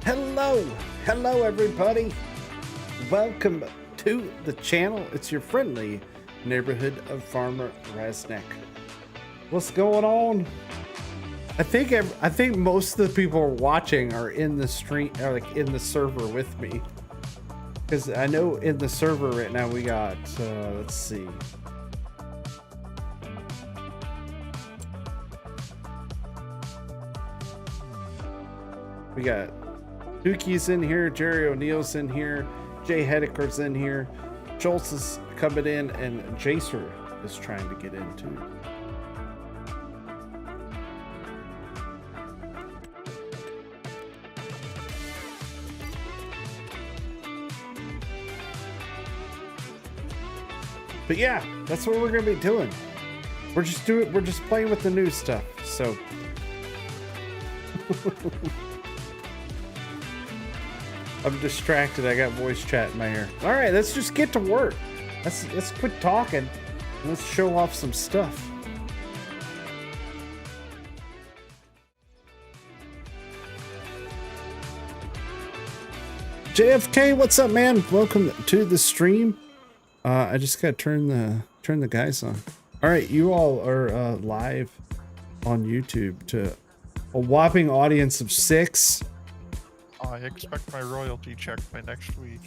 Hello everybody. Welcome to the channel. It's your friendly neighborhood of farmer Raznac. What's going on? I think most of the people watching are in the stream, or like in the server with me, because I know in the server right now we got let's see, we got Dookie's in here, Jerry O'Neill's in here, Jay Hedeker's in here, Schultz is coming in, and Jacer is trying to get into. But yeah, that's what we're gonna be doing. We're just playing with the new stuff. So I'm distracted. I got voice chat in my ear. All right, let's just get to work. Let's quit talking. And let's show off some stuff. JFK, what's up, man? Welcome to the stream. I just gotta turn the guys on. All right, you all are live on YouTube to a whopping audience of 6. I expect my royalty check by next week.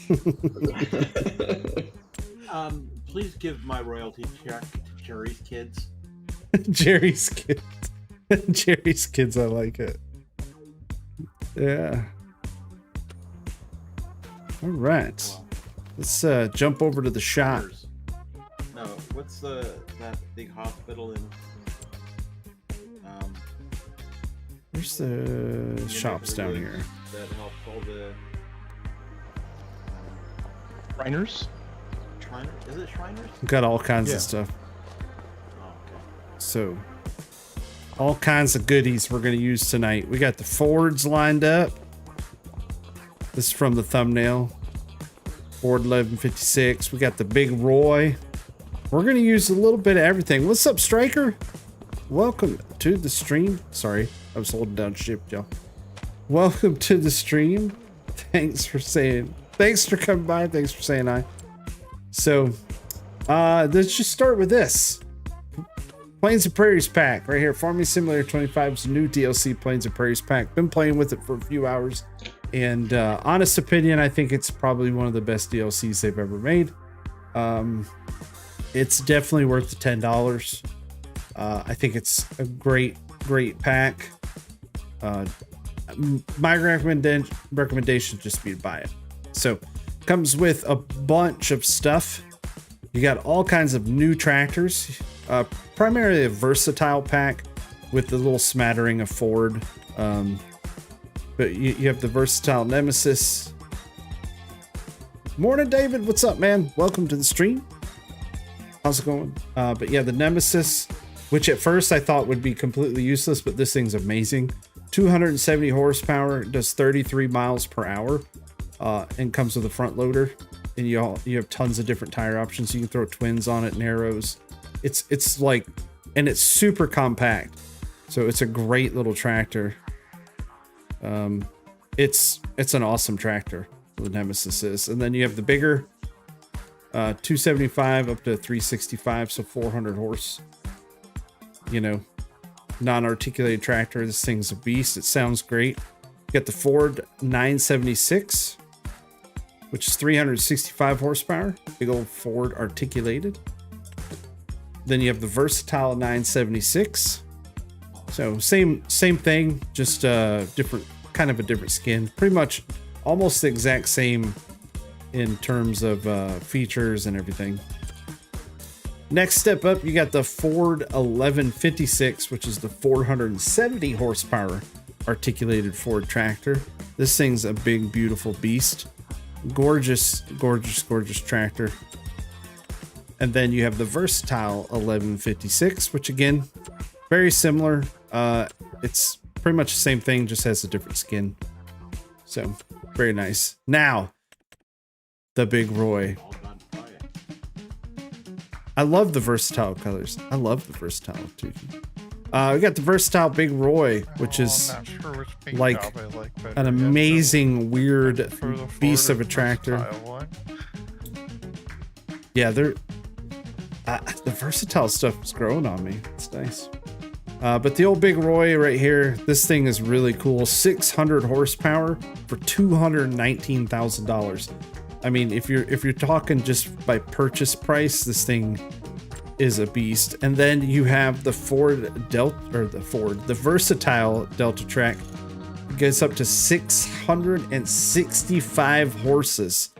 Please give my royalty check to Jerry's kids. Jerry's kids. Jerry's kids, I like it. Yeah. All right. Wow. Let's jump over to the shop. No, what's that big hospital in? Where's the shops down here? That helps all the Shriners? Shriners? Is it Shriners? Got all kinds of stuff. Oh, okay. So, all kinds of goodies we're going to use tonight. We got the Fords lined up. This is from the thumbnail. Ford 1156. We got the Big Roy. We're going to use a little bit of everything. What's up, Striker? Welcome to the stream. Sorry, I was holding down shift, y'all. Welcome to the stream. Thanks for coming by. Thanks for saying hi. So, let's just start with this. Plains and Prairies pack right here. Farming Simulator 25's new DLC, Plains and Prairies pack. Been playing with it for a few hours. And honest opinion, I think it's probably one of the best DLCs they've ever made. It's definitely worth the $10. I think it's a great pack. My recommendation just be to buy it. So, comes with a bunch of stuff. You got all kinds of new tractors. Primarily a versatile pack with the little smattering of Ford. But you have the versatile Nemesis. Morning, David. What's up, man? Welcome to the stream. How's it going? But yeah, the Nemesis, which at first I thought would be completely useless, but this thing's amazing. 270 horsepower, does 33 miles per hour, and comes with a front loader. And you have tons of different tire options. You can throw twins on it, Narrows. It's like, and it's super compact. So it's a great little tractor. It's an awesome tractor, the Nemesis is. And then you have the bigger 275 up to 365, so 400 horse, non-articulated tractor. This thing's a beast. It sounds great. You got the Ford 976, which is 365 horsepower, big old Ford articulated. Then you have the versatile 976. So same thing, just different, kind of a different skin. Pretty much almost the exact same in terms of features and everything. Next step up, you got the Ford 1156, which is the 470 horsepower articulated Ford tractor. This thing's a big, beautiful beast. Gorgeous tractor. And then you have the versatile 1156, which again, very similar. It's pretty much the same thing, just has a different skin. So very nice. Now, the Big Roy. I love the versatile colors. I love the versatile too. We got the versatile Big Roy, which is I'm not sure which paint like job I like better an yet, so amazing, weird for the beast Ford of a tractor. versatile one. Yeah, they're the versatile stuff is growing on me. It's nice. But the old Big Roy right here, this thing is really cool. 600 horsepower for $219,000. I mean, if you're talking just by purchase price, this thing is a beast. And then you have the the versatile Delta Track. It gets up to 665 horses.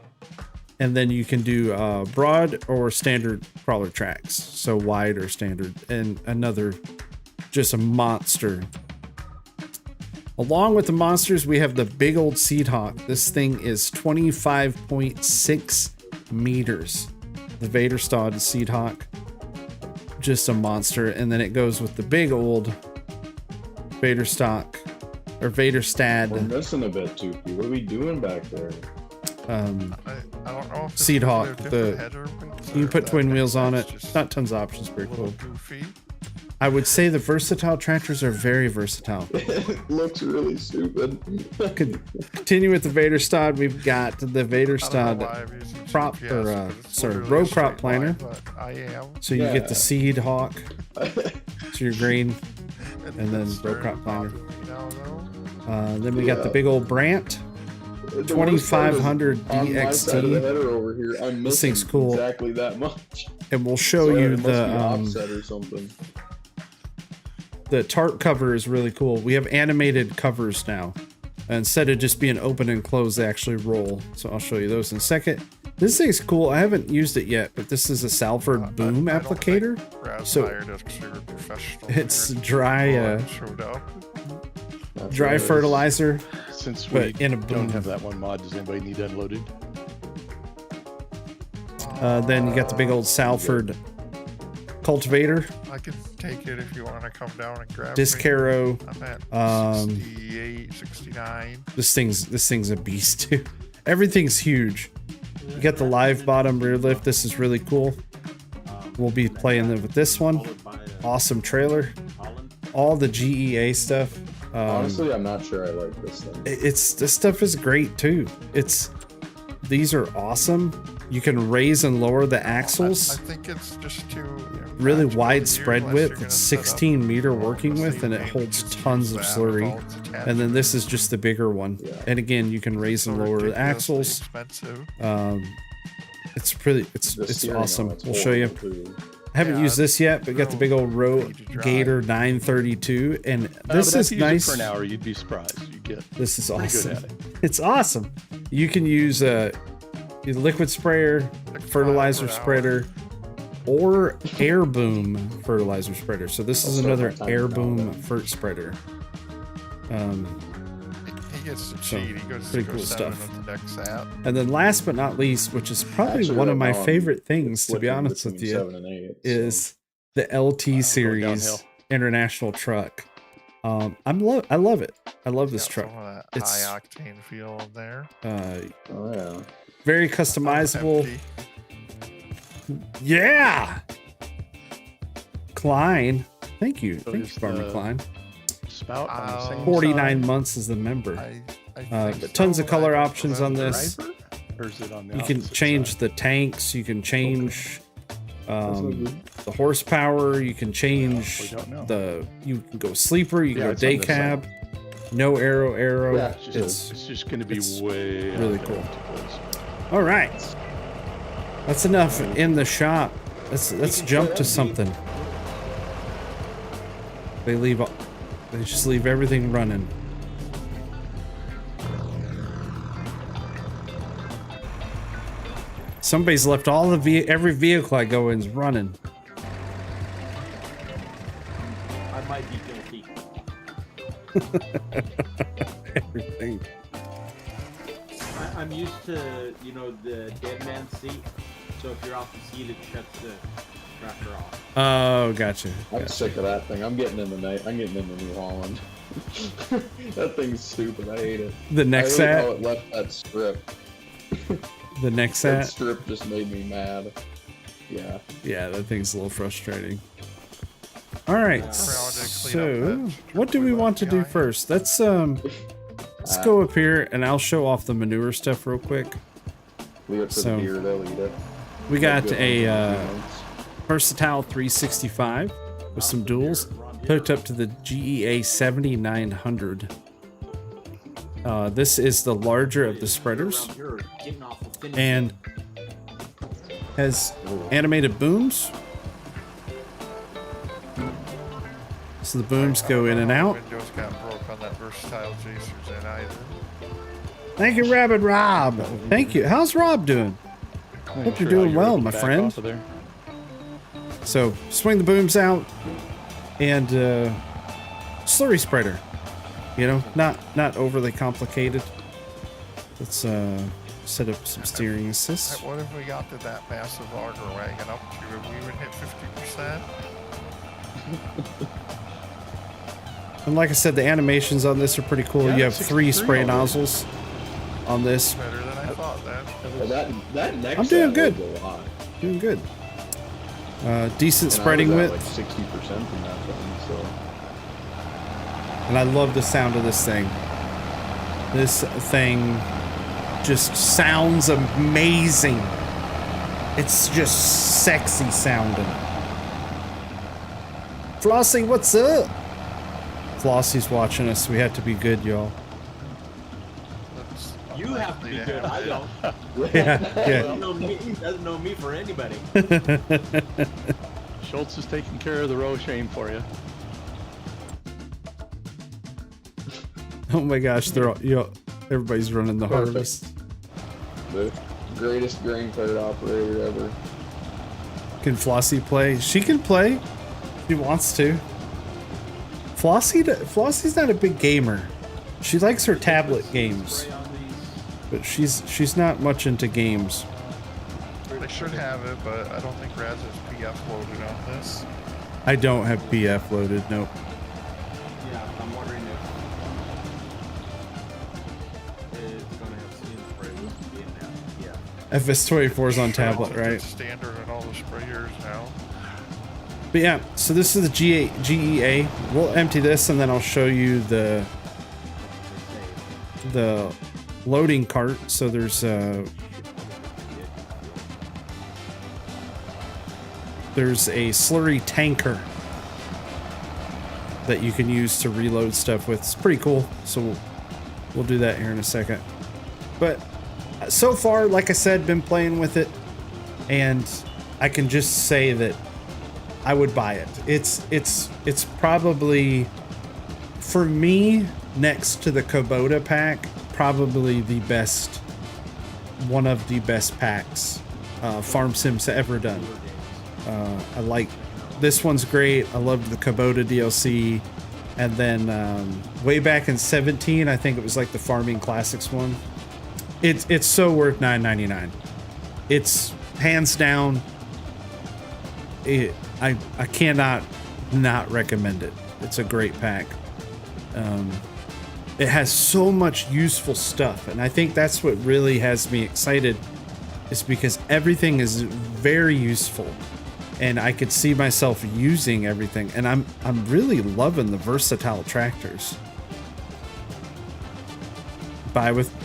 And then you can do broad or standard crawler tracks. So wide or standard. And another, just a monster. Along with the monsters, we have the big old Seed Hawk. This thing is 25.6 meters. The Vaderstad Seed Hawk. Just a monster. And then it goes with the big old Vaderstad. We're Vaderstad. missing a bit, Toopy. What are we doing back there? I don't know if Seed Hawk, you You can put twin wheels on it. Not tons of options. Very cool. Goofy. I would say the versatile tractors are very versatile. It looks really stupid. Continue with the Vaderstad. We've got the I don't know Vaderstad why I'm using prop GPS, or but it's sorry, literally row a crop straight planner. line, but I am. So you get the Yeah. Seed Hawk, so your green, and then it's row crop starting to planner. bother me now, though. Then we got the Yeah. big old Brant, The worst part is 2500 on my side of the DXT, header over here, I'm This missing thing's cool. exactly that much. and we'll show So you it must be the offset or something. the tarp cover is really cool. We have animated covers now. Instead of just being open and closed, they actually roll. So I'll show you those in a second. This thing's cool. I haven't used it yet, but this is a Salford boom I don't applicator. Raznac So does consider professional it's here. dry, Showed up. That's dry what it is. fertilizer, Since we but in a boom. don't have that one mod, does anybody need unloaded? Then you got the big old Salford cultivator, I can take it if you want to come down and grab disc me. harrow. I'm at Um, 68, 69. This thing's a beast too. Everything's huge. You got the live bottom rear lift. This is really cool. We'll be playing with this one. Followed by Awesome trailer. Holland. All the GEA stuff. Honestly, I'm not sure I like this thing. This stuff is great too. These are awesome. You can raise and lower the I axles. think it's just too Really match wide what spread you're- unless width. you're It's gonna set up 16 meter all the working same with, and it thing, holds just tons use of that slurry. with all its And then this is just the bigger one. Yeah. And again, you can raise and so lower the ridiculously axles. expensive. It's pretty. The It's steering on awesome. it's We'll show you. horrible, too. I haven't Yeah, used this yet, but got the big old real easy to drive. Gator 932, and But this after is you use it nice. for an hour, you'd be surprised. You get This is pretty good awesome. at it. It's awesome. You can use a liquid sprayer, fertilizer spreader, or air boom fertilizer spreader. So this is I'll another start my air timer now, boom fert spreader. He gets to So, cheat. He goes pretty to cool 7 stuff. with the next app. And then last but not least, which is probably Actually, one of my right now, I'm favorite things, to be flipping honest with between you, 7 and 8, so- is the LT Wow, series going downhill. international truck. I love it. I love this Got truck. some of that It's- high octane feel in there. Oh yeah. Very customizable. Empty. Yeah. Klein. Thank you. So Thank you, is Farmer the- Klein. Spout on the same 49 side. months as a member. I think Tons so, of color but I don't options on remember. this. Driver? Or is it on the You can opposite change side? the tanks. You can change That's no good. the horsepower. You can We change don't know. you can go sleeper. You can Yeah, go it's on day this side. cab. No arrow. Yeah, It's just going to be it's way really out there cool. too close. All right. That's enough in the shop. Let's jump to something. They just leave everything running. Somebody's left all every vehicle I go in's running. I might be guilty. Everything. I'm used to, the dead man seat. So if you're off the seat, it shuts the tractor off. Oh, gotcha. I'm sick of that thing. I'm getting in the New Holland. That thing's stupid. I hate it. The I hate Nexat. how it left that strip. The That Nexat. strip just made me mad. Yeah. Yeah, that thing's a little frustrating. All right. Clean So, up that what do we we want to left do behind. first? Let's go up here and I'll show off the manure stuff real quick. Leave it for So, the deer, they'll eat it. We got Good a ones. Versatile 365 with some duals hooked up to the GEA 7900. This is the larger of the spreaders Around here, getting off the finish. and has animated booms. So the booms go in and out. Windows got broke on that versatile Jacers in either. Thank you, Rabbit Rob. Thank you. How's Rob doing? I'm Hope you're sure doing you're well, able to my back friend. off of there. So swing the booms out and slurry spreader. You know, not overly complicated. Let's set up some steering assist. What if we got to that massive auger wagon up to we would hit 50%? And like I said, the animations on this are pretty cool. Yeah, You have 3 63 spray already. nozzles on this. Better than I thought then. Well, that next I'm doing set good. was a lot. Doing good. Decent And I spreading was at width. like 60% in that thing, so. And I love the sound of this thing. This thing just sounds amazing. It's just sexy sounding. Flossie, what's up? Flossie's watching us. We have to be good, y'all. That's You have to be good. I don't. Yeah, He yeah. doesn't know me, he doesn't know me for anybody. Schultz is taking care of the row shame for you. Oh my gosh, they're all, everybody's running the Perfect. harvest. The greatest grain cart operator ever. Can Flossie play? She can play. She wants to. Flossie's not a big gamer. She likes her tablet games, Spray on these. but she's not much into games. They should have it, but I don't think Raz has PF loaded on this. I don't have PF loaded. Nope. Yeah, I'm wondering if it's gonna have steam spray. This would be in that. Yeah. FS24 is on tablet, It's right? standard in all the sprayers now. But yeah, so this is the GEA. We'll empty this and then I'll show you the loading cart. So there's a slurry tanker that you can use to reload stuff with. It's pretty cool. So we'll do that here in a second. But so far, like I said, been playing with it, and I can just say that I would buy it. It's probably, for me, next to the Kubota pack, probably the best, one of the best packs Farm Sim's ever done. I like, this one's great. I loved the Kubota DLC. And then way back in 17, I think it was like the Farming Classics one. It's so worth $9.99. It's hands down. I cannot not recommend it. It's a great pack. It has so much useful stuff, and I think that's what really has me excited, is because everything is very useful, and I could see myself using everything. And I'm really loving the versatile tractors.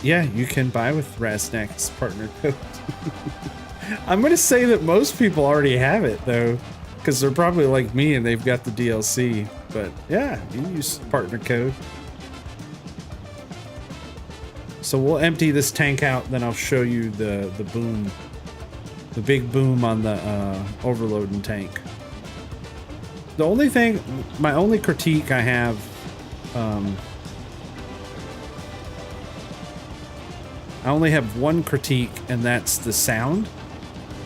You can buy with Raznac's partner code. I'm gonna say that most people already have it though, because they're probably like me and they've got the DLC. But yeah, you use partner code. So we'll empty this tank out, then I'll show you the boom, the big boom on the overloading tank. The only thing, my only critique I have, I only have one critique, and that's the sound.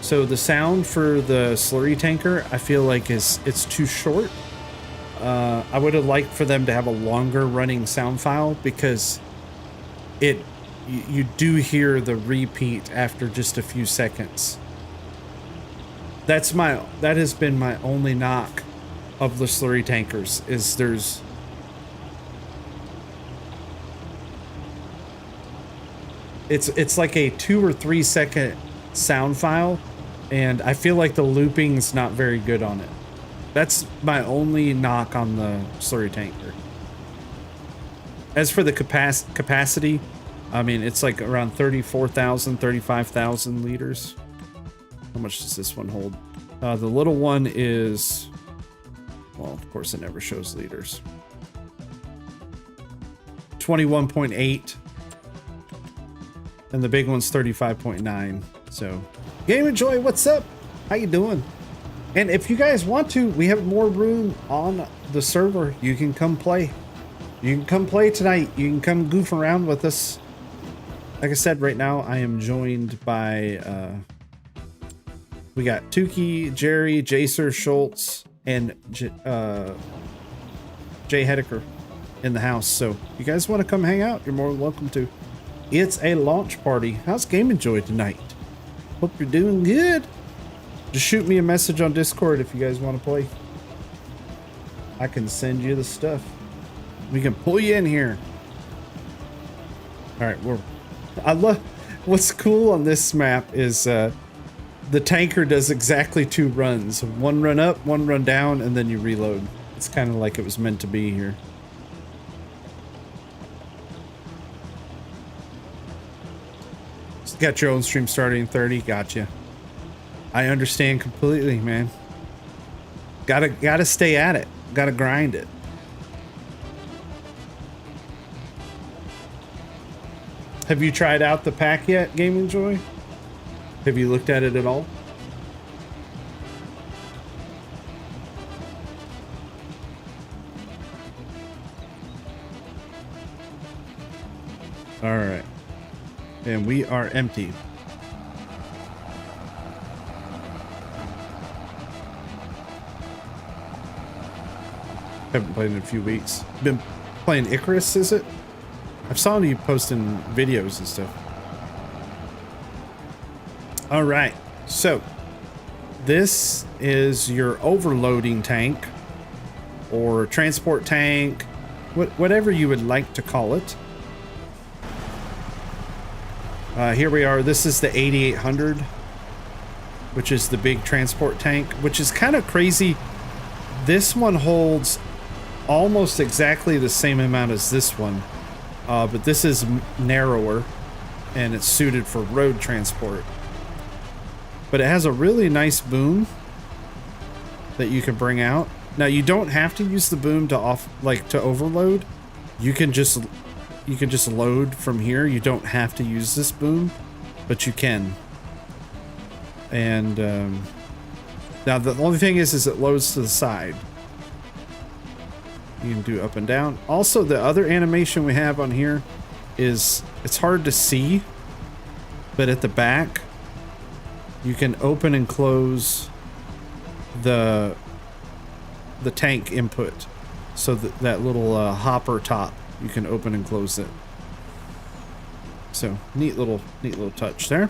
So the sound for the slurry tanker, I feel like it's too short. I would have liked for them to have a longer running sound file, because you do hear the repeat after just a few seconds. That has been my only knock of the slurry tankers, is it's like a 2 or 3 second sound file, and I feel like the looping's not very good on it. That's my only knock on the slurry tanker. As for the capacity, I mean, it's like around 34,000, 35,000 liters. How much does this one hold? The little one is, well, of course it never shows liters. 21.8. And the big one's 35.9. So, Game Enjoy, what's up? How you doing? And if you guys want to, we have more room on the server. You can come play. You can come play tonight. You can come goof around with us. Like I said, right now I am joined by, we got Tukey, Jerry, Jacer, Schultz, and Jay Hedeker in the house. So you guys want to come hang out, you're more than welcome to. It's a launch party. How's Game Enjoy tonight? Hope you're doing good. Just shoot me a message on Discord if you guys want to play. I can send you the stuff. We can pull you in here. All right, I love what's cool on this map is the tanker does exactly 2 runs. 1 run up, 1 run down, and then you reload. It's kind of like it was meant to be here. Got your own stream starting in 30. Gotcha. I understand completely, man. Gotta stay at it. Gotta grind it. Have you tried out the pack yet, Game Enjoy? Have you looked at it at all? All right. And we are empty. Haven't played in a few weeks. Been playing Icarus, is it? I've saw you posting videos and stuff. All right. So this is your overloading tank or transport tank, whatever you would like to call it. Here we are. This is the 8800, which is the big transport tank, which is kind of crazy. This one holds almost exactly the same amount as this one, but this is narrower and it's suited for road transport. But it has a really nice boom that you can bring out. Now you don't have to use the boom to overload. You can just load from here. You don't have to use this boom, but you can. And now the only thing is it loads to the side. You can do up and down. Also, the other animation we have on here is, it's hard to see, but at the back, you can open and close the tank input. So that little hopper top, you can open and close it. So neat little touch there.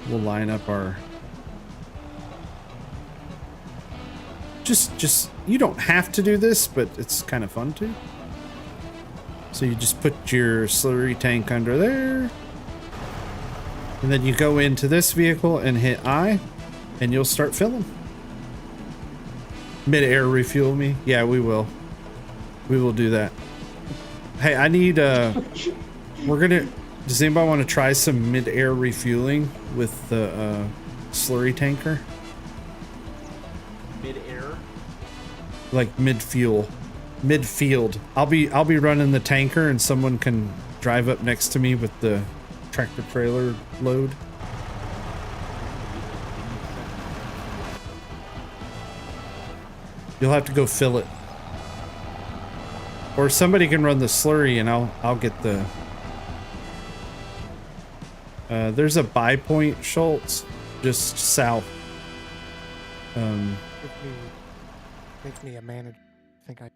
We'll line up our. Just you don't have to do this, but it's kind of fun to. So you just put your slurry tank under there, and then you go into this vehicle and hit I, and you'll start filling. Mid-air refuel me? Yeah, we will. We will do that. Hey, I need does anybody want to try some mid-air refueling with the slurry tanker? Mid-air? Like mid-fuel. Mid-field. I'll be running the tanker and someone can drive up next to me with the tractor trailer load. You'll have to go fill it. Or somebody can run the slurry and I'll get the there's a buy point, Schultz, just south. Make me a manager. I think I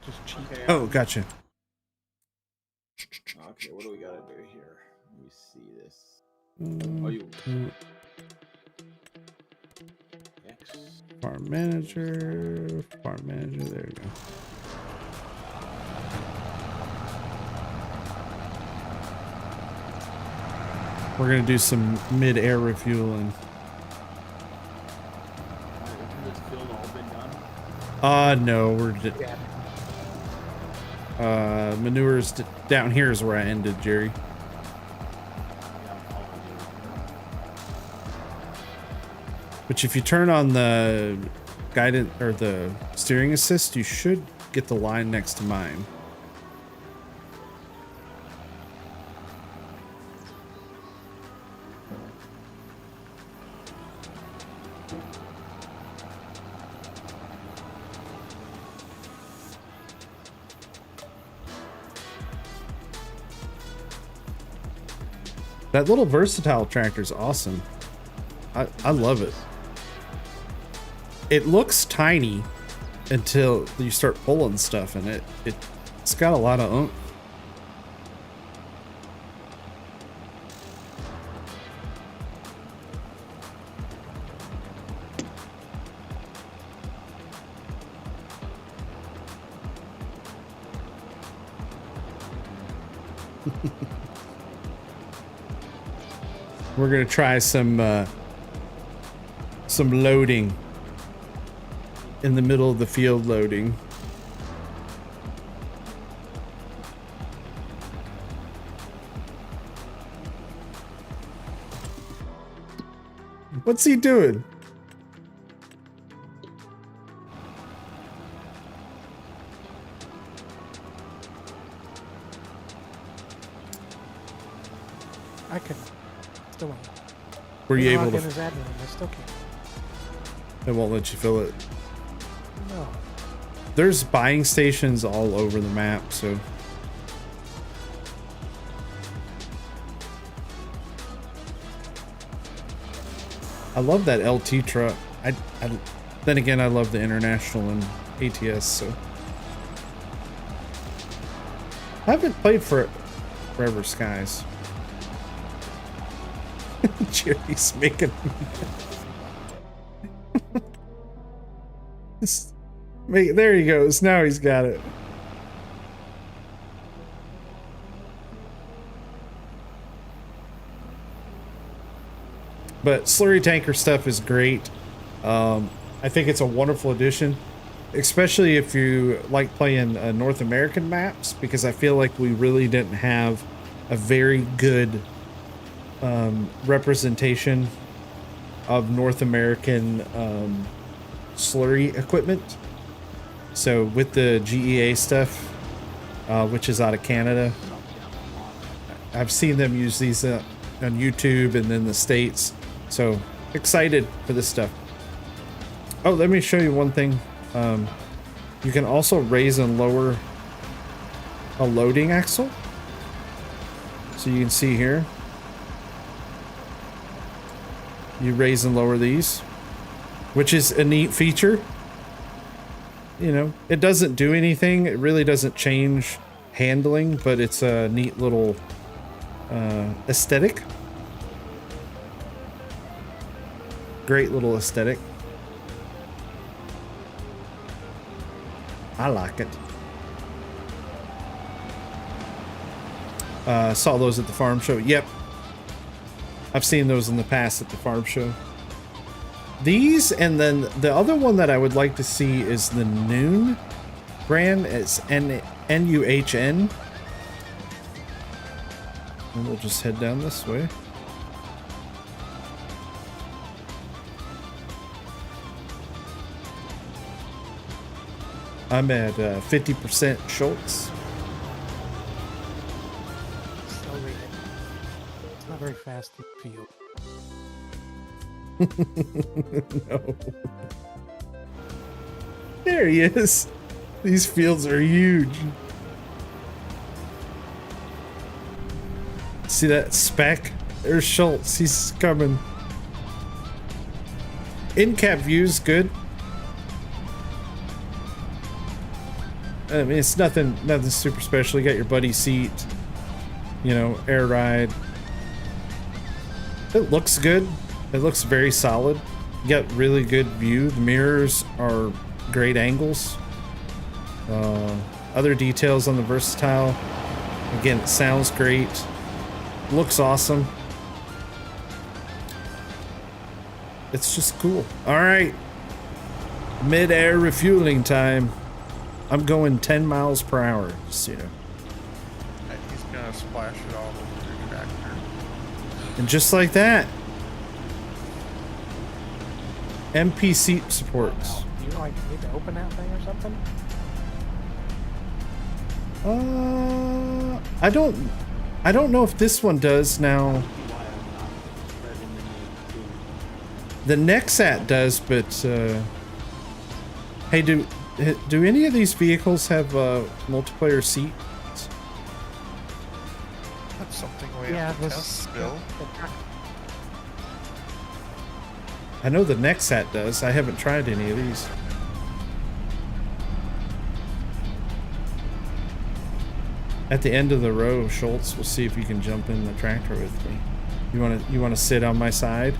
just cheat. Okay, Oh, gotcha. okay, what do we gotta do here? Let me see this. Oh, you. X. Farm manager, there you go. We're gonna do some mid-air refueling. this field all been done? No, Yeah. manures down here is where I ended, Jerry. Yeah, I'm following you. Which if you turn on the guidance or the steering assist, you should get the line next to mine. That little versatile tractor is awesome. I love it. It looks tiny until you start pulling stuff in it. It's got a lot of oomph. We're gonna try some loading in the middle of the field loading. What's he doing? I can still won't. Were you able log in to? as admin, I still can't. It won't let you fill it. No. There's buying stations all over the map, so. I love that LT truck. Then again, I love the International and ATS, so. I haven't played for Forever Skies. Jerry's making there he goes. Now he's got it. But slurry tanker stuff is great. I think it's a wonderful addition, especially if you like playing North American maps, because I feel like we really didn't have a very good representation of North American slurry equipment. So with the GEA stuff, which is out of Canada, I've seen them use these on YouTube and then the States. So excited for this stuff. Oh, let me show you one thing. You can also raise and lower a loading axle. So you can see here. You raise and lower these, which is a neat feature. You know, it doesn't do anything. It really doesn't change handling, but it's a neat little aesthetic. Great little aesthetic. I like it. Saw those at the farm show. Yep. I've seen those in the past at the farm show. These, and then the other one that I would like to see is the Noon brand. It's N-U-H-N. And we'll just head down this way. I'm at 50% Schultz. Still reading. It's not very fast to feel. No. There he is. These fields are huge. See that speck? There's Schultz. He's coming. In-cap view's good. I mean, it's nothing super special. You got your buddy seat, you know, air ride. It looks good. It looks very solid. You got really good view. The mirrors are great angles. Other details on the Versatile. Again, it sounds great. Looks awesome. It's just cool. All right. Mid-air refueling time. I'm going 10 miles per hour, just so you know. And he's gonna splash it all over your tractor. And just like that, MP seat supports. Do you like need to open that thing or something? I don't know if this one does now. Why I'm not spreading the name too. The Nexat does, but hey, do any of these vehicles have multiplayer seats? That's something we Yeah, have to this test, Bill. the truck. I know the Nexat does. I haven't tried any of these. At the end of the row, Schultz, we'll see if you can jump in the tractor with me. You wanna sit on my side?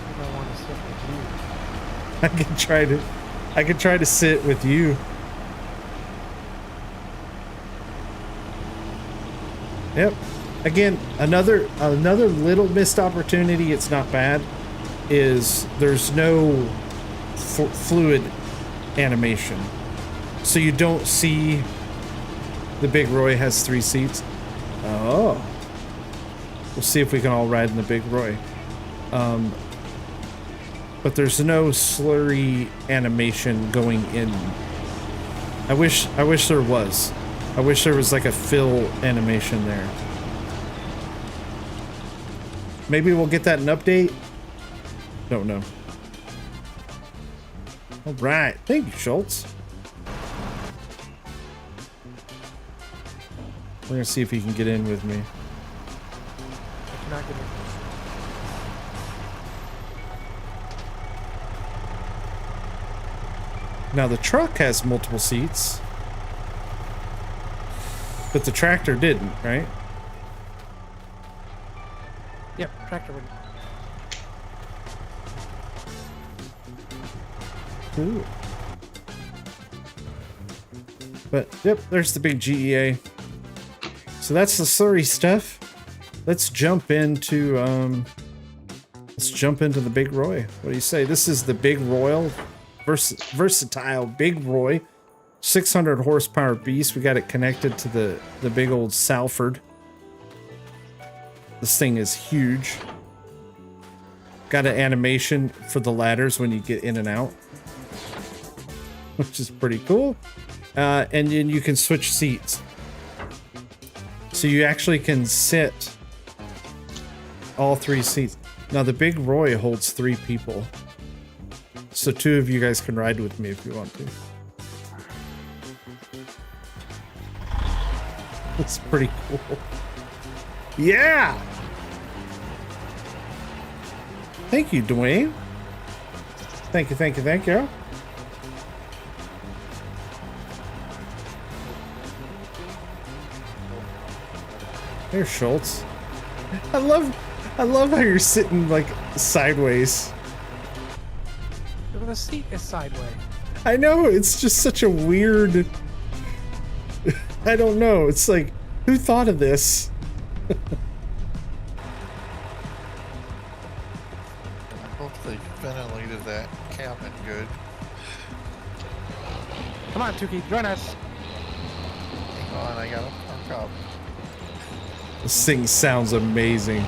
I don't want to sit with you. I could try to sit with you. Yep. Again, another little missed opportunity. It's not bad. Is there's no fluid animation, so you don't see the Big Roy has 3 seats. Oh, we'll see if we can all ride in the Big Roy. But there's no slurry animation going in. I wish there was. I wish there was like a fill animation there. Maybe we'll get that in update. Don't know. All right, thank you, Schultz. We're gonna see if he can get in with me. I cannot get in. Now the truck has multiple seats, but the tractor didn't, right? Yep, tractor would. Cool. But yep, there's the big GEA. So that's the slurry stuff. Let's jump into the Big Roy. What do you say? This is the Big Royal versatile Big Roy, 600 horsepower beast. We got it connected to the big old Salford. This thing is huge. Got an animation for the ladders when you get in and out, which is pretty cool. And then you can switch seats. So you actually can sit all 3 seats. Now the Big Roy holds 3 people. So 2 of you guys can ride with me if you want to. It's pretty cool. Yeah! Thank you, Dwayne. Thank you, thank you, thank you. There's Schultz. I love how you're sitting like sideways. The seat is sideways. I know, it's just such a weird. I don't know. It's like, who thought of this? I hope they ventilated that cabin good. Come on, Tukey, join us. Hang on, I gotta park up. This thing sounds amazing.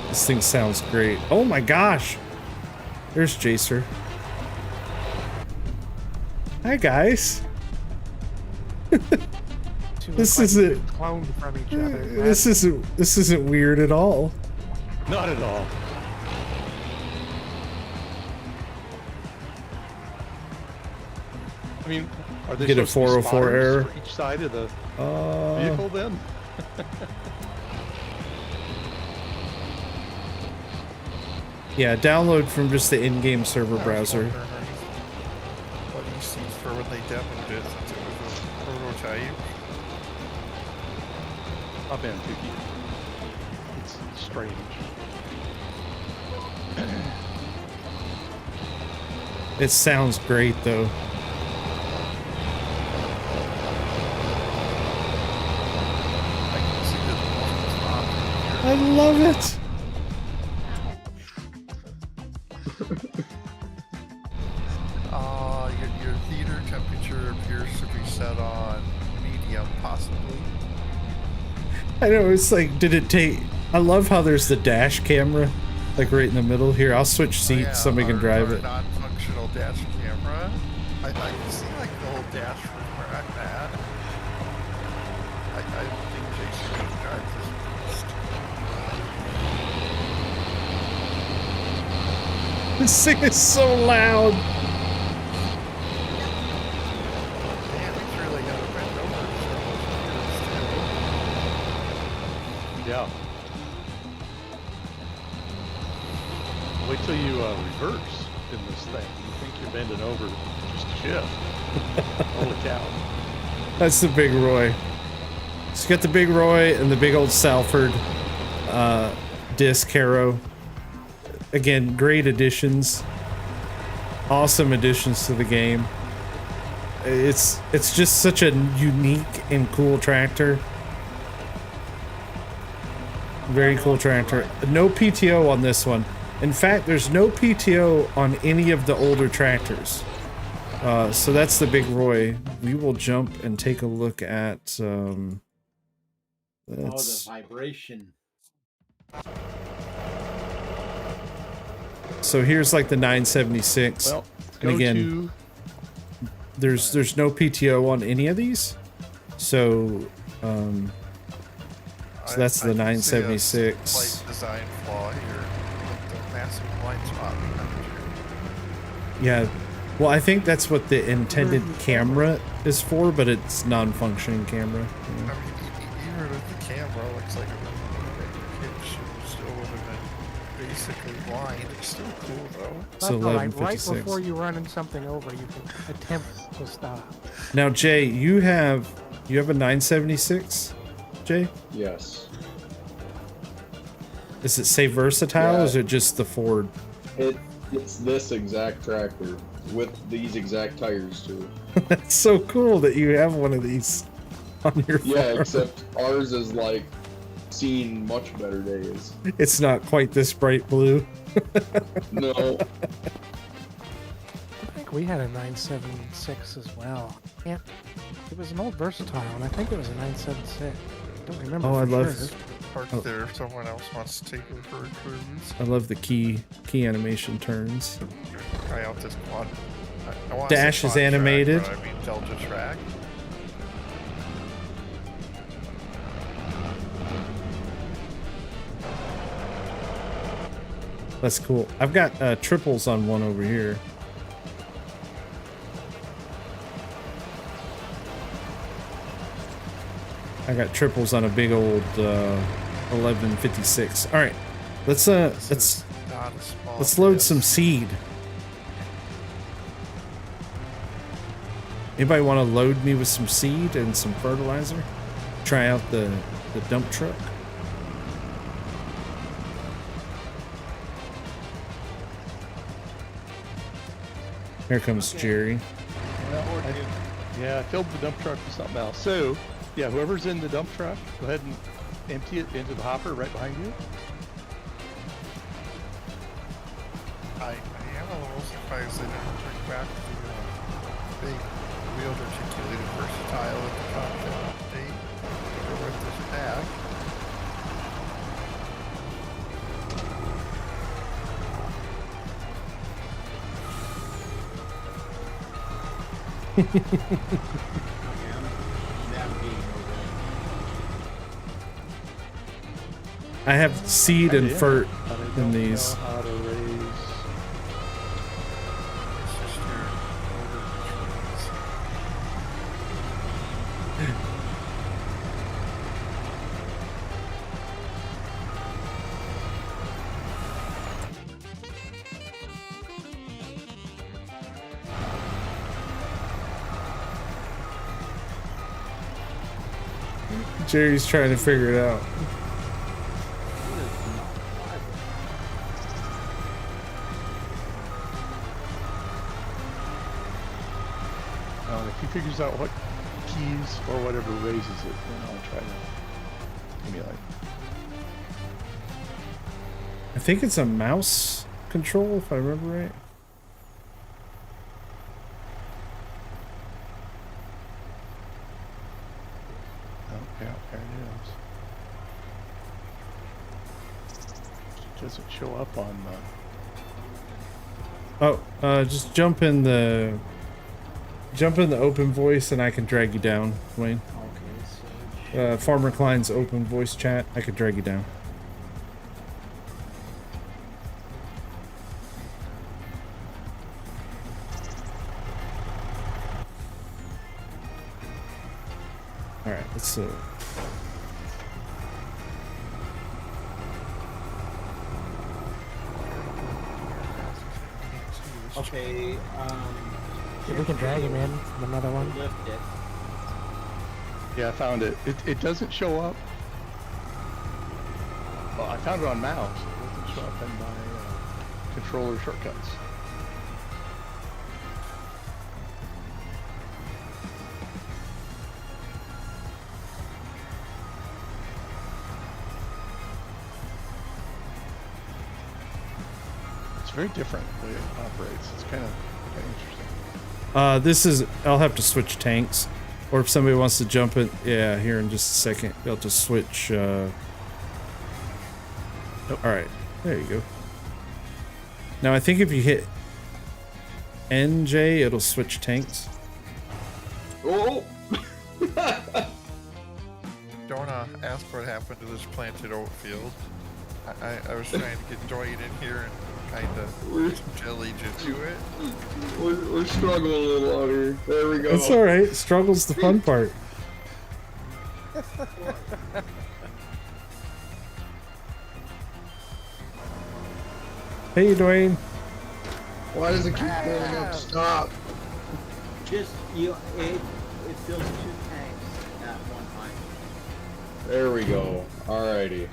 This thing sounds great. Oh my gosh. There's Jacer. Hi guys. This isn't cloned from each other. this isn't weird at all. Not at all. I mean, are they Get a supposed to be 404 spotters error. for each side of the vehicle then? Yeah, download from just the in-game server browser. What these seats for when they demoed it, since it was a prototype. Up in Tukey. It's strange. It sounds great though. I love it. Your heater temperature appears to be set on medium, possibly. I know, it's like, did it take... I love how there's the dash camera, like right in the middle. Here, I'll switch seats, Yeah, somebody can drive our it. non-functional dash camera. I can see like the whole dash from where I'm at. I don't think Jason can drive this beast. This thing is so loud. Damn, he's really gonna bend over some of those Yeah. Wait till you reverse in this thing. You think you're bending over just a shift. Holy cow. That's the Big Roy. So you got the Big Roy and the big old Salford disc Haro. Again, great additions. Awesome additions to the game. It's just such a unique and cool tractor. Very cool tractor. No PTO on this one. In fact, there's no PTO on any of the older tractors. So that's the Big Roy. We will jump and take a look at... Oh, the vibration. So here's like the 976. Well, and go again, to... there's no PTO on any of these. So so that's the I can see a 976. slight design flaw here. Like the massive blind spot behind you. Yeah. Well, I think that's what the intended camera is for, but it's non-functioning camera. I mean, even if the camera looks like a kid should still would have been basically blind. It's still cool though. It's That's all right. Right 1156. before you run something over, you can attempt to stop. Now, Jay, you have a 976, Jay? Yes. Does it say versatile, or is it just the Ford? It's this exact tractor with these exact tires too. That's so cool that you have one of these on your Yeah, farm. except ours is like seen much better days. It's not quite this bright blue. No. I think we had a 976 as well. Yeah, it was an old versatile, and I think it was a 976. Don't remember. Oh, I for love- sure. Parked there if someone else wants to take it for a cruise. I love the key animation turns. Try out this quad. I want to say Dash is quad track, animated. but I mean Delta track. That's cool. I've got triples on one over here. I got triples on a big old 1156. All right, let's Not a small load disk. some seed. Anybody want to load me with some seed and some fertilizer? Try out the dump truck. Here comes Jerry. Yeah, I filled the dump truck with something else. So, yeah, whoever's in the dump truck, go ahead and empty it into the hopper right behind you. I am a little surprised they didn't bring back the big wheeled articulated versatile at the content update. Or with this pack. I have seed and did. fert But I in don't these. know how to raise. It's just your older trees. Jerry's trying to figure it out. If he figures out what keys or whatever raises it, then I'll try to emulate. think it's a mouse control, if I remember right. Oh, yeah, there it is. It doesn't show up on the... Oh, just jump in the open voice and I can drag you down, Wayne. Okay, so Farmer Klein's open voice chat, I could drag you down. Alright, let's okay, Yeah, we can drag him in from another one. lift it. Yeah, I found it. It doesn't show up. Well, I found it on mouse. It doesn't show up in my controller shortcuts. It's very different the way it operates. It's kind of interesting. this is, I'll have to switch tanks. Or if somebody wants to jump it, yeah, here in just a second. You'll have to switch, Alright, there you go. Now I think if you hit NJ, it'll switch tanks. Oh! Don't ask what happened to this planted oat field. I was trying to get Dwayne in here and kind of jellied into it. We're struggling a little out here. There we go. It's alright, struggle's the fun part. Hey, Dwayne. Why does it keep going up? Stop. Just it fills 2 tanks at one time. There we go. Alrighty.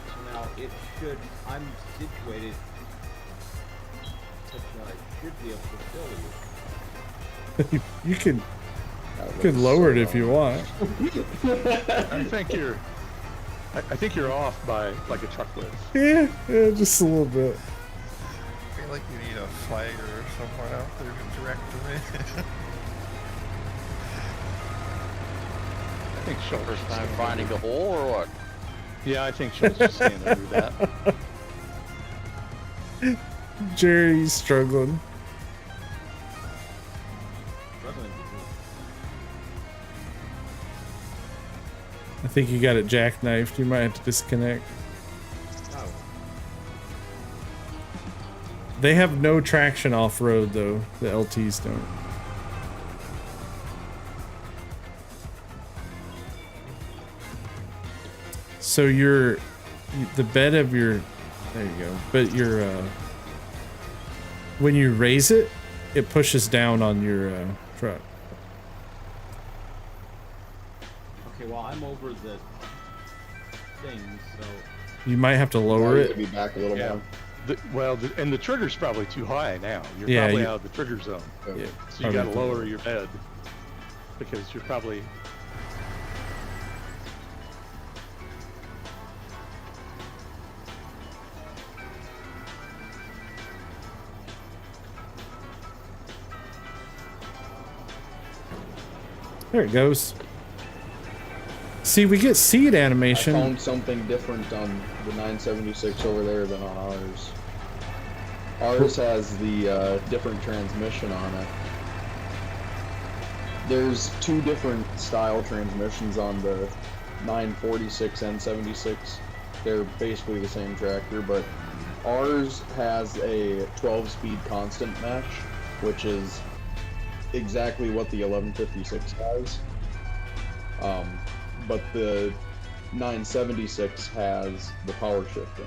So now it should. I'm situated such that I should be able to fill you. You can lower it if you want. I think you're off by like a truck width. Yeah, just a little bit. I feel like you need a flagger or someone out there to direct them in. I think Schultz. First time finding a hole or what? Yeah, I think Schultz just stand there do that. Jerry's struggling. Struggling to I think you got it jackknifed. You might have to disconnect. do. Oh, They have no traction off-road though. The LTs don't. So the bed of your, there you go. But when you raise it, it pushes down on your truck. okay. Well, I'm over the thing, so You might have to lower Probably it. be back a little Yeah. more. And the trigger's probably too high now. You're Yeah, probably you- out of the trigger zone. Yeah, So you probably got to have to lower your bed because you're probably. There it goes. See, we get seed I animation. found something different on the 976 over there than on ours. Ours has the different transmission on it. There's 2 different style transmissions on the 946 and 76. They're basically the same tractor, but ours has a 12-speed constant mesh, which is exactly what the 1156 has. But the 976 has the power shifting.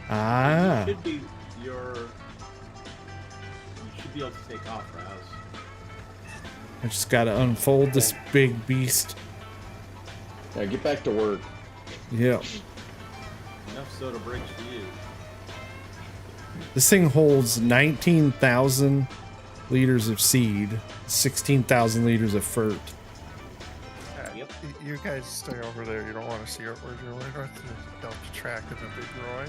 Ah. you should be you should be able to take off, Raz. I just gotta unfold this big beast. Yeah, get back to work. Yeah. Enough soda breaks for you. This thing holds 19,000 liters of seed, 16,000 liters of fert. Yep. You guys stay over there. You don't want to see it. We're going north to the Delta track and the Big Roy.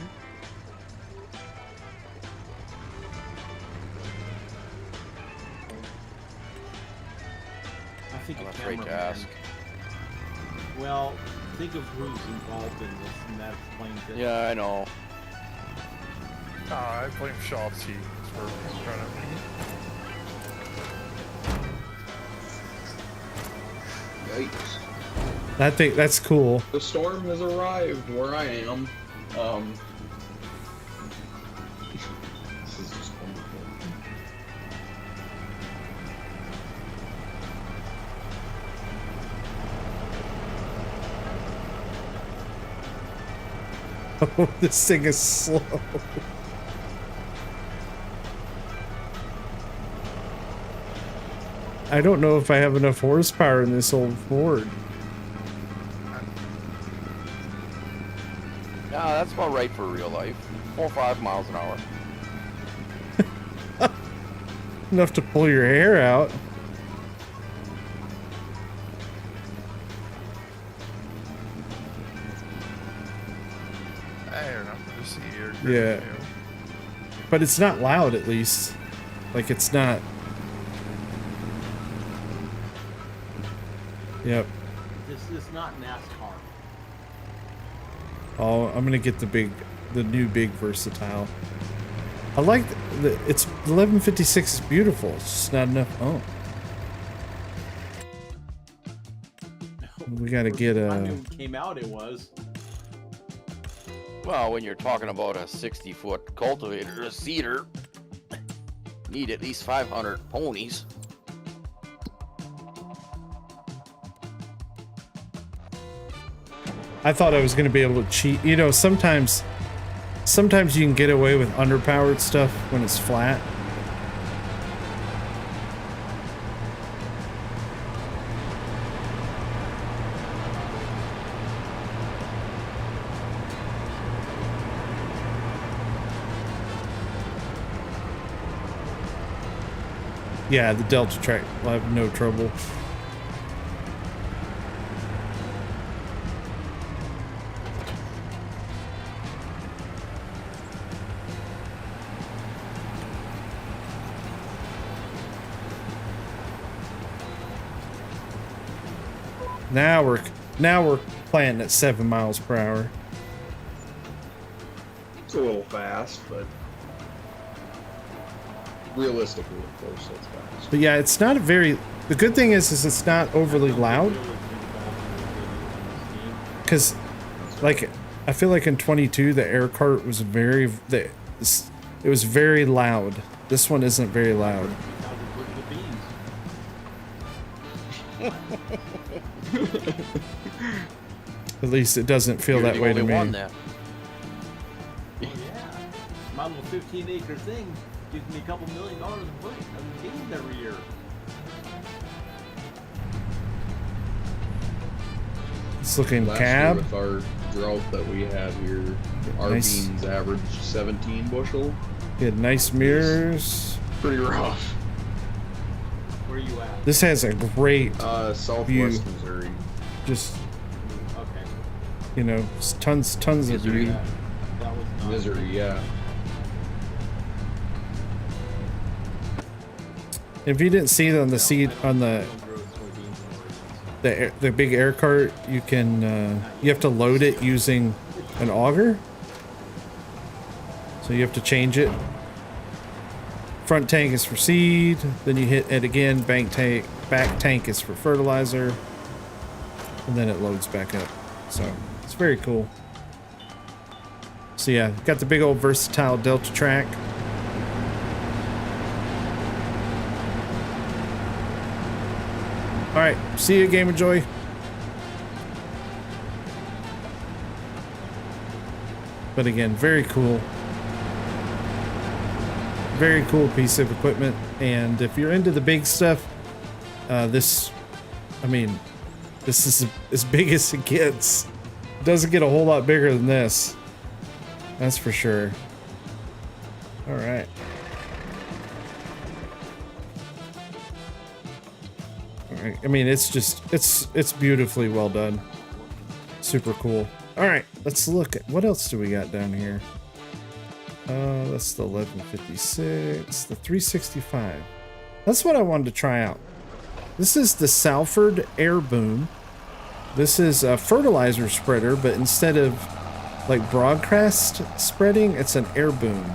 I think I'm a afraid to cameraman. ask. Well, think of who's involved in this, and that explains it. Yeah, I know. I blame Schultz. He's for in front of me. Yikes. That's cool. The storm has arrived where I am. This is just wonderful. Oh, this thing is slow. I don't know if I have enough horsepower in this old Ford. Yeah, that's about right for real life. 4 or 5 miles an hour. Enough to pull your hair out. I don't know. Just see your Yeah. But it's not loud, at least. Like, it's not. Yep. This is not NASCAR. Oh, I'm gonna get the new big versatile. I like it's 1156 is beautiful. It's just not enough. Oh, we gotta get I a. knew it came out. It was. Well, when you're talking about a 60-foot cultivator, a seeder, need at least 500 ponies. I thought I was gonna be able to cheat. You know, sometimes you can get away with underpowered stuff when it's flat. Yeah, the Delta track will have no trouble. Now we're playing at 7 miles per hour. It's a little fast, but realistically, of course, that's fast. But yeah, it's not a very. The good thing is it's not overly loud. Because, like, I feel like in 22 the air cart was very. It was very loud. This one isn't very loud. At least it doesn't feel You're that the way to only me. one then. Oh, yeah. My little 15-acre thing gives me a couple $1 million of gains every year. It's looking Last cab. year with our drought that we had here, our Nice. beans averaged 17 bushel. You had nice mirrors. Pretty rough. Where are you at? This has a great, Southwest View. Missouri. just, Okay. you know, tons of Misery. beauty. That was not Missouri, yeah. If you didn't see it on the seat on the the big air cart, you can you have to load it using an auger. So you have to change it. Front tank is for seed, then you hit it again. Back tank is for fertilizer, and then it loads back up. So it's very cool. So yeah, got the big old versatile Delta track. All right, see you, Game of Joy. But again, very cool. Very cool piece of equipment. And if you're into the big stuff, this is as big as it gets. It doesn't get a whole lot bigger than this. That's for sure. All right. I mean, it's just, it's beautifully well done. Super cool. All right, let's look at what else do we got down here. That's the 1156, the 365. That's what I wanted to try out. This is the Salford Air Boom. This is a fertilizer spreader, but instead of like broadcast spreading, it's an air boom.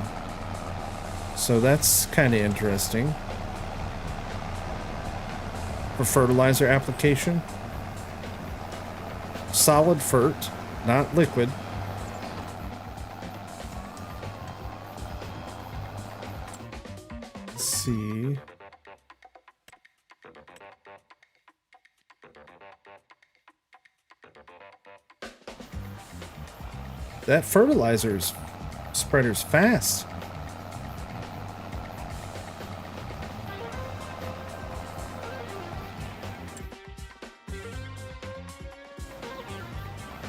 So that's kind of interesting for fertilizer application. Solid fert, not liquid. Let's see. That fertilizer's spreader's fast.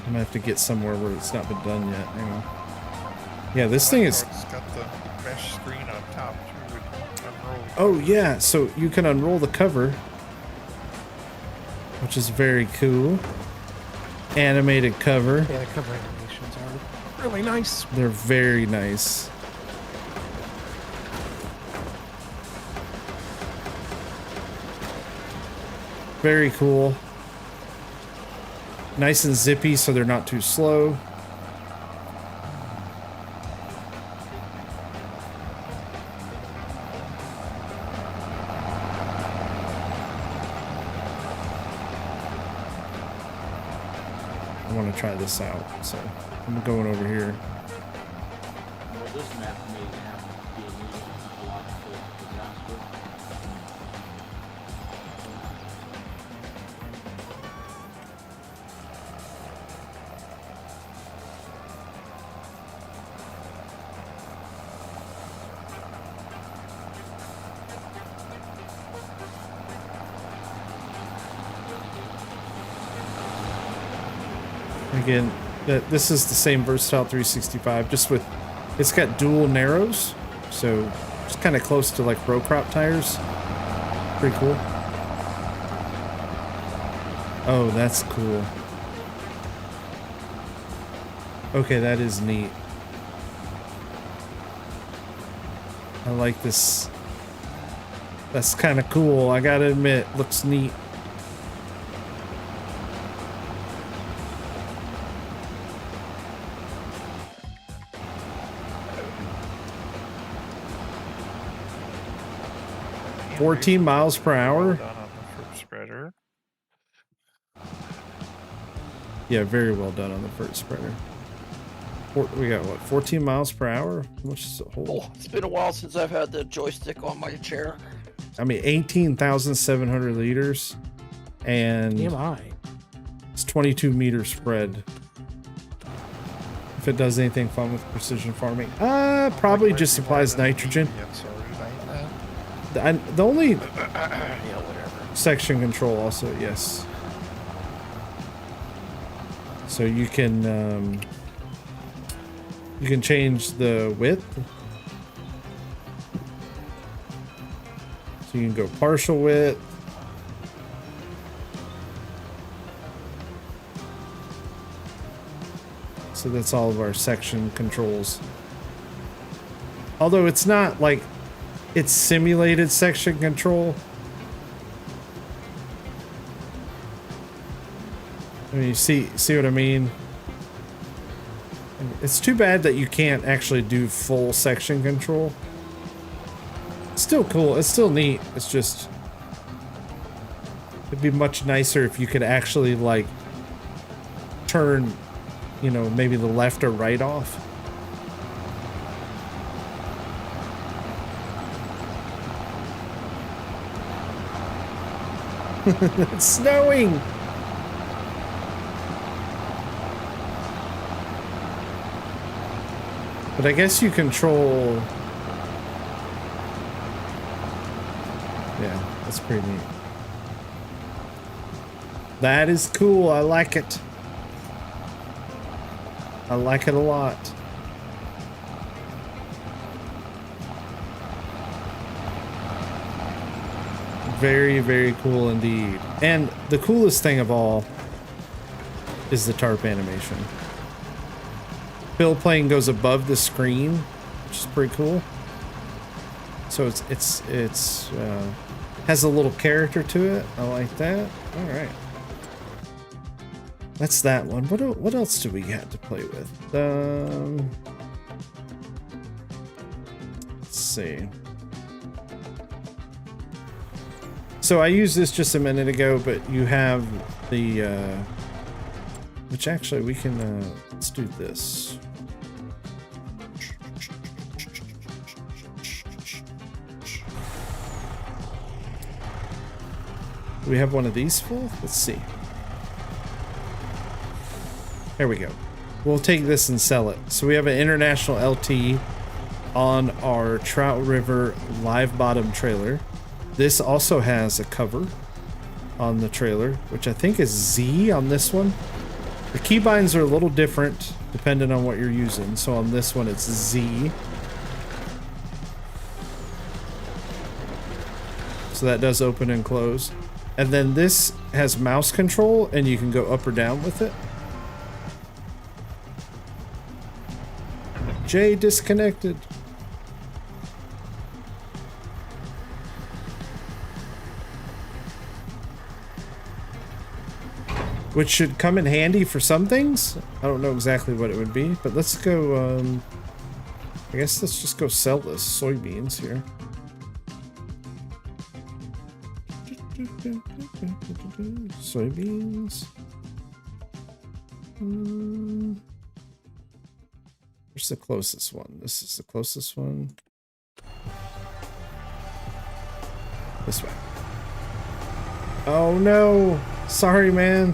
I'm gonna have to get somewhere where it's not been done yet. Hang on. Yeah, this thing is. It's got the mesh screen on top too. With unrolled. Oh yeah, so you can unroll the cover, which is very cool. Animated cover. Yeah, the cover animations are really nice. They're very nice. Very cool. Nice and zippy, so they're not too slow. I want to try this out, so I'm going over here. Well, this map may have to be a little ecological disaster. Again, this is the same Versatile 365, just with, it's got dual narrows, so it's kind of close to like row crop tires. Pretty cool. Oh, that's cool. Okay, that is neat. I like this. That's kind of cool, I gotta admit, looks neat. And 14 miles per hour. done on the fruit spreader. Yeah, very well done on the first spreader. We got what, 14 miles per hour? How much does it hold? Oh, it's been a while since I've had the joystick on my chair. I mean, 18,700 liters, and TMI. it's 22 meter spread. If it does anything fun with precision farming, probably just supplies nitrogen. Yeah, sorry, that. The only Yeah, whatever. section control also, yes. So you can change the width. So you can go partial width. So that's all of our section controls. Although it's not like it's simulated section control. I mean, you see what I mean? It's too bad that you can't actually do full section control. It's still cool. It's still neat. It's just, it'd be much nicer if you could actually like turn, you know, maybe the left or right off. It's snowing. But I guess you control. Yeah, that's pretty neat. That is cool. I like it. I like it a lot. Very, very cool indeed. And the coolest thing of all is the tarp animation. Fill plane goes above the screen, which is pretty cool. So it's has a little character to it. I like that. All right. That's that one. What else do we have to play with? Let's see. So I used this just a minute ago, but you have the which actually we can let's do this. Do we have one of these full? Let's see. There we go. We'll take this and sell it. So we have an international LT on our Trout River live bottom trailer. This also has a cover on the trailer, which I think is Z on this one. The keybinds are a little different depending on what you're using. So on this one, it's Z. So that does open and close. And then this has mouse control and you can go up or down with it. Jay disconnected. Which should come in handy for some things. I don't know exactly what it would be, but let's go, I guess let's just go sell this soybeans here. Soybeans. Where's the closest one? This is the closest one. This way. Oh no! Sorry, man.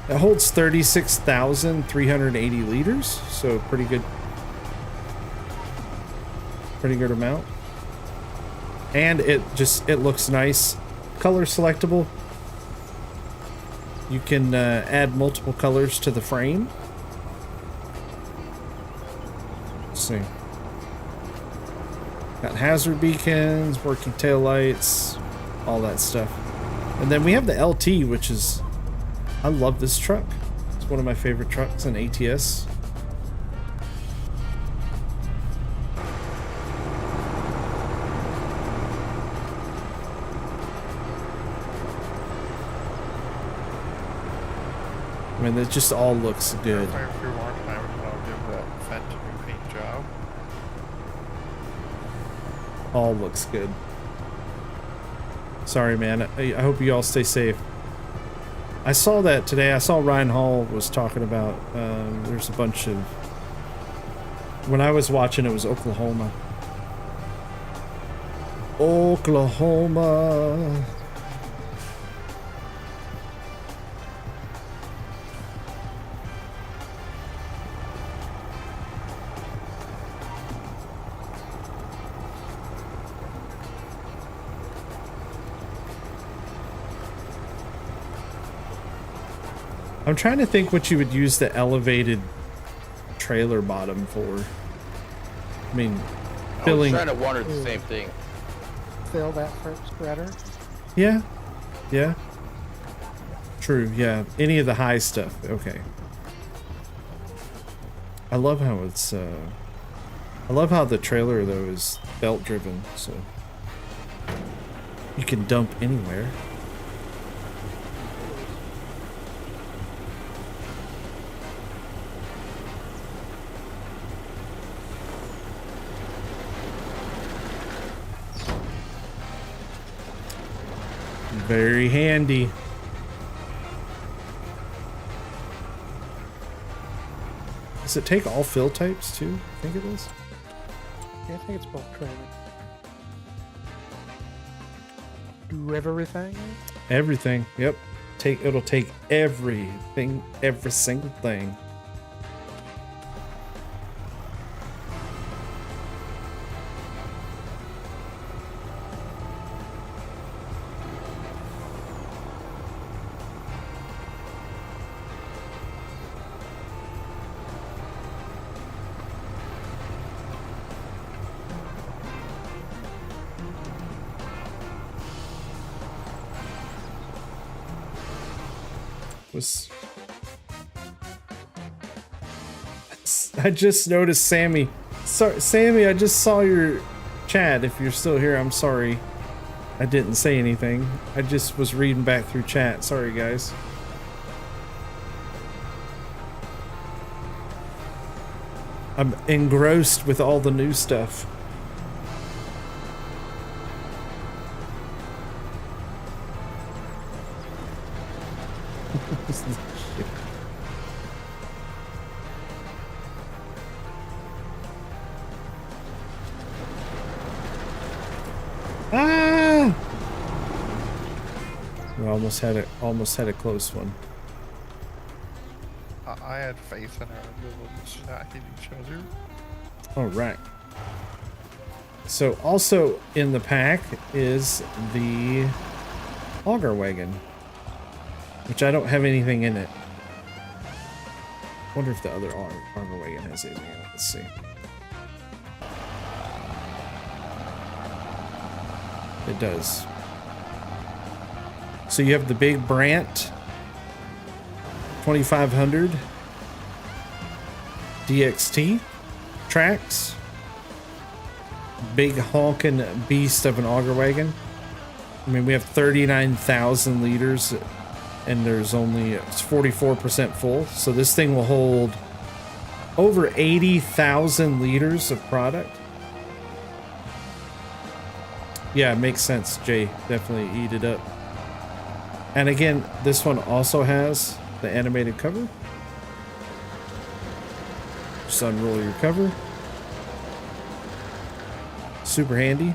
It holds 36,380 liters, so pretty good amount. And it looks nice. Color selectable. You can add multiple colors to the frame. Let's see. Got hazard beacons, working taillights, all that stuff. And then we have the LT, which is, I love this truck. It's one of my favorite trucks in ATS. I mean, it just all looks good. If you're walking, I would give that Fendt a new paint job. All looks good. Sorry, man. I hope you all stay safe. I saw that today. I saw Ryan Hall was talking about there's a bunch of, when I was watching it was Oklahoma. Oklahoma. I'm trying to think what you would use the elevated trailer bottom for. I mean, filling. I was trying to wonder the same thing. Fill that first spreader. Yeah. Yeah. True. Yeah. Any of the high stuff. Okay. I love how it's. I love how the trailer though is belt driven, so you can dump anywhere. Very handy. Does it take all fill types too? I think it is. Yeah, I think it's both trailer. Do everything? Everything. Yep. It'll take everything, every single thing. was. I just noticed Sammy. Sorry, Sammy, I just saw your chat. If you're still here, I'm sorry. I didn't say anything. I just was reading back through chat. Sorry, guys. I'm engrossed with all the new stuff. Ah! We almost had a close one. I had faith in our ability to not hit each other. All right. So also in the pack is the auger wagon, which I don't have anything in it. Wonder if the other auger wagon has anything in it. Let's see. It does. So you have the big Brandt 2500 DXT tracks. Big honking beast of an auger wagon. I mean, we have 39,000 liters and there's only, it's 44% full. So this thing will hold over 80,000 liters of product. Yeah, it makes sense, Jay. Definitely eat it up. And again, this one also has the animated cover. Just unroll your cover. Super handy.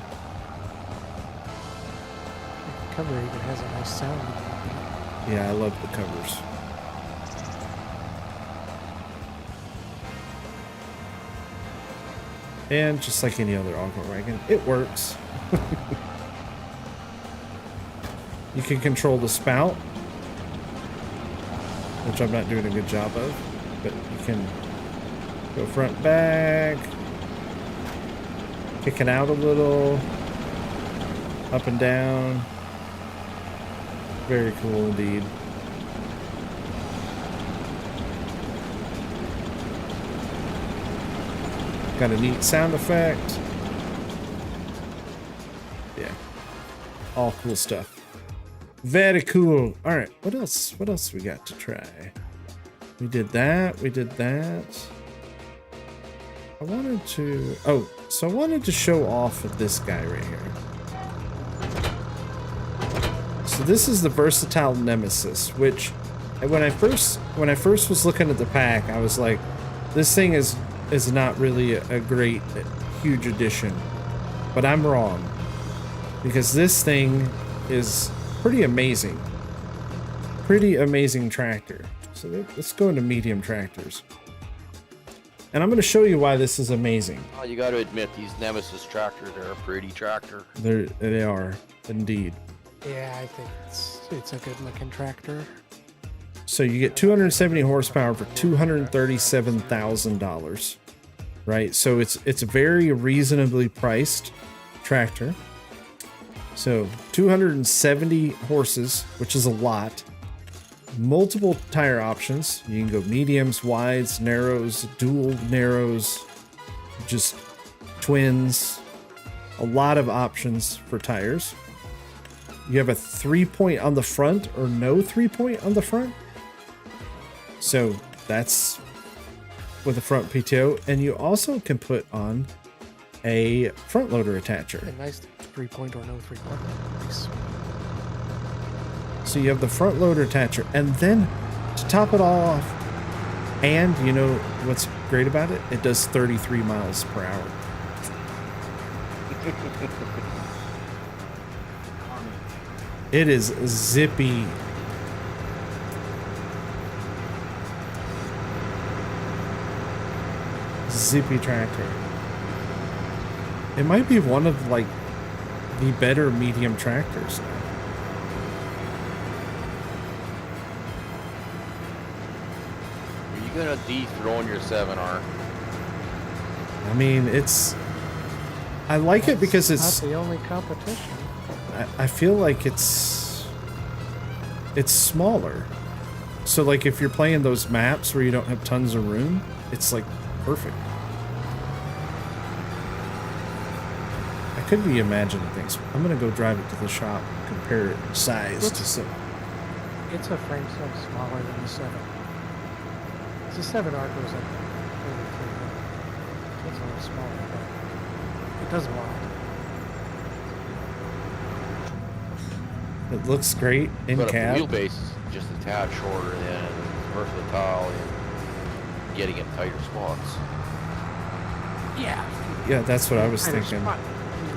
The cover even has a nice sound. Yeah, I love the covers. And just like any other auger wagon, it works. You can control the spout, which I'm not doing a good job of, but you can go front, back, kick it out a little, up and down. Very cool indeed. Got a neat sound effect. Yeah. All cool stuff. Very cool. All right. What else? What else we got to try? We did that. We did that. I wanted to... Oh, so I wanted to show off this guy right here. So this is the Versatile Nemesis, which when I first was looking at the pack, I was like, this thing is not really a great, huge addition. But I'm wrong. Because this thing is pretty amazing. Pretty amazing tractor. So let's go into medium tractors. And I'm going to show you why this is amazing. Oh, you got to admit, these Nemesis tractors are a pretty tractor. They are, indeed. Yeah, I think it's a good looking tractor. So you get 270 horsepower for $237,000, right? So it's a very reasonably priced tractor. So 270 horses, which is a lot. Multiple tire options. You can go mediums, wides, narrows, dual narrows, just twins. A lot of options for tires. You have a 3-point on the front or no 3-point on the front. So that's with a front PTO. And you also can put on a front loader attacher. A nice 3-point or no 3-point. Nice. So you have the front loader attacher. And then to top it all off, and you know what's great about it? It does 33 miles per hour. It is zippy. Zippy tractor. It might be one of like the better medium tractors. Are you gonna dethrone your 7R? I mean, I like it because it's not the only competition. I feel like it's smaller. So like if you're playing those maps where you don't have tons of room, it's like perfect. I could be imagining things. I'm gonna go drive it to the shop, compare it size to some. It's a frame size smaller than the 7. The 7R goes up over 300. It's a little smaller, but it does a lot. It looks great in But cab. the wheelbase is just a tad shorter than versatile in getting in tighter spots. Yeah. Yeah, that's what I was Tighter thinking. spot, a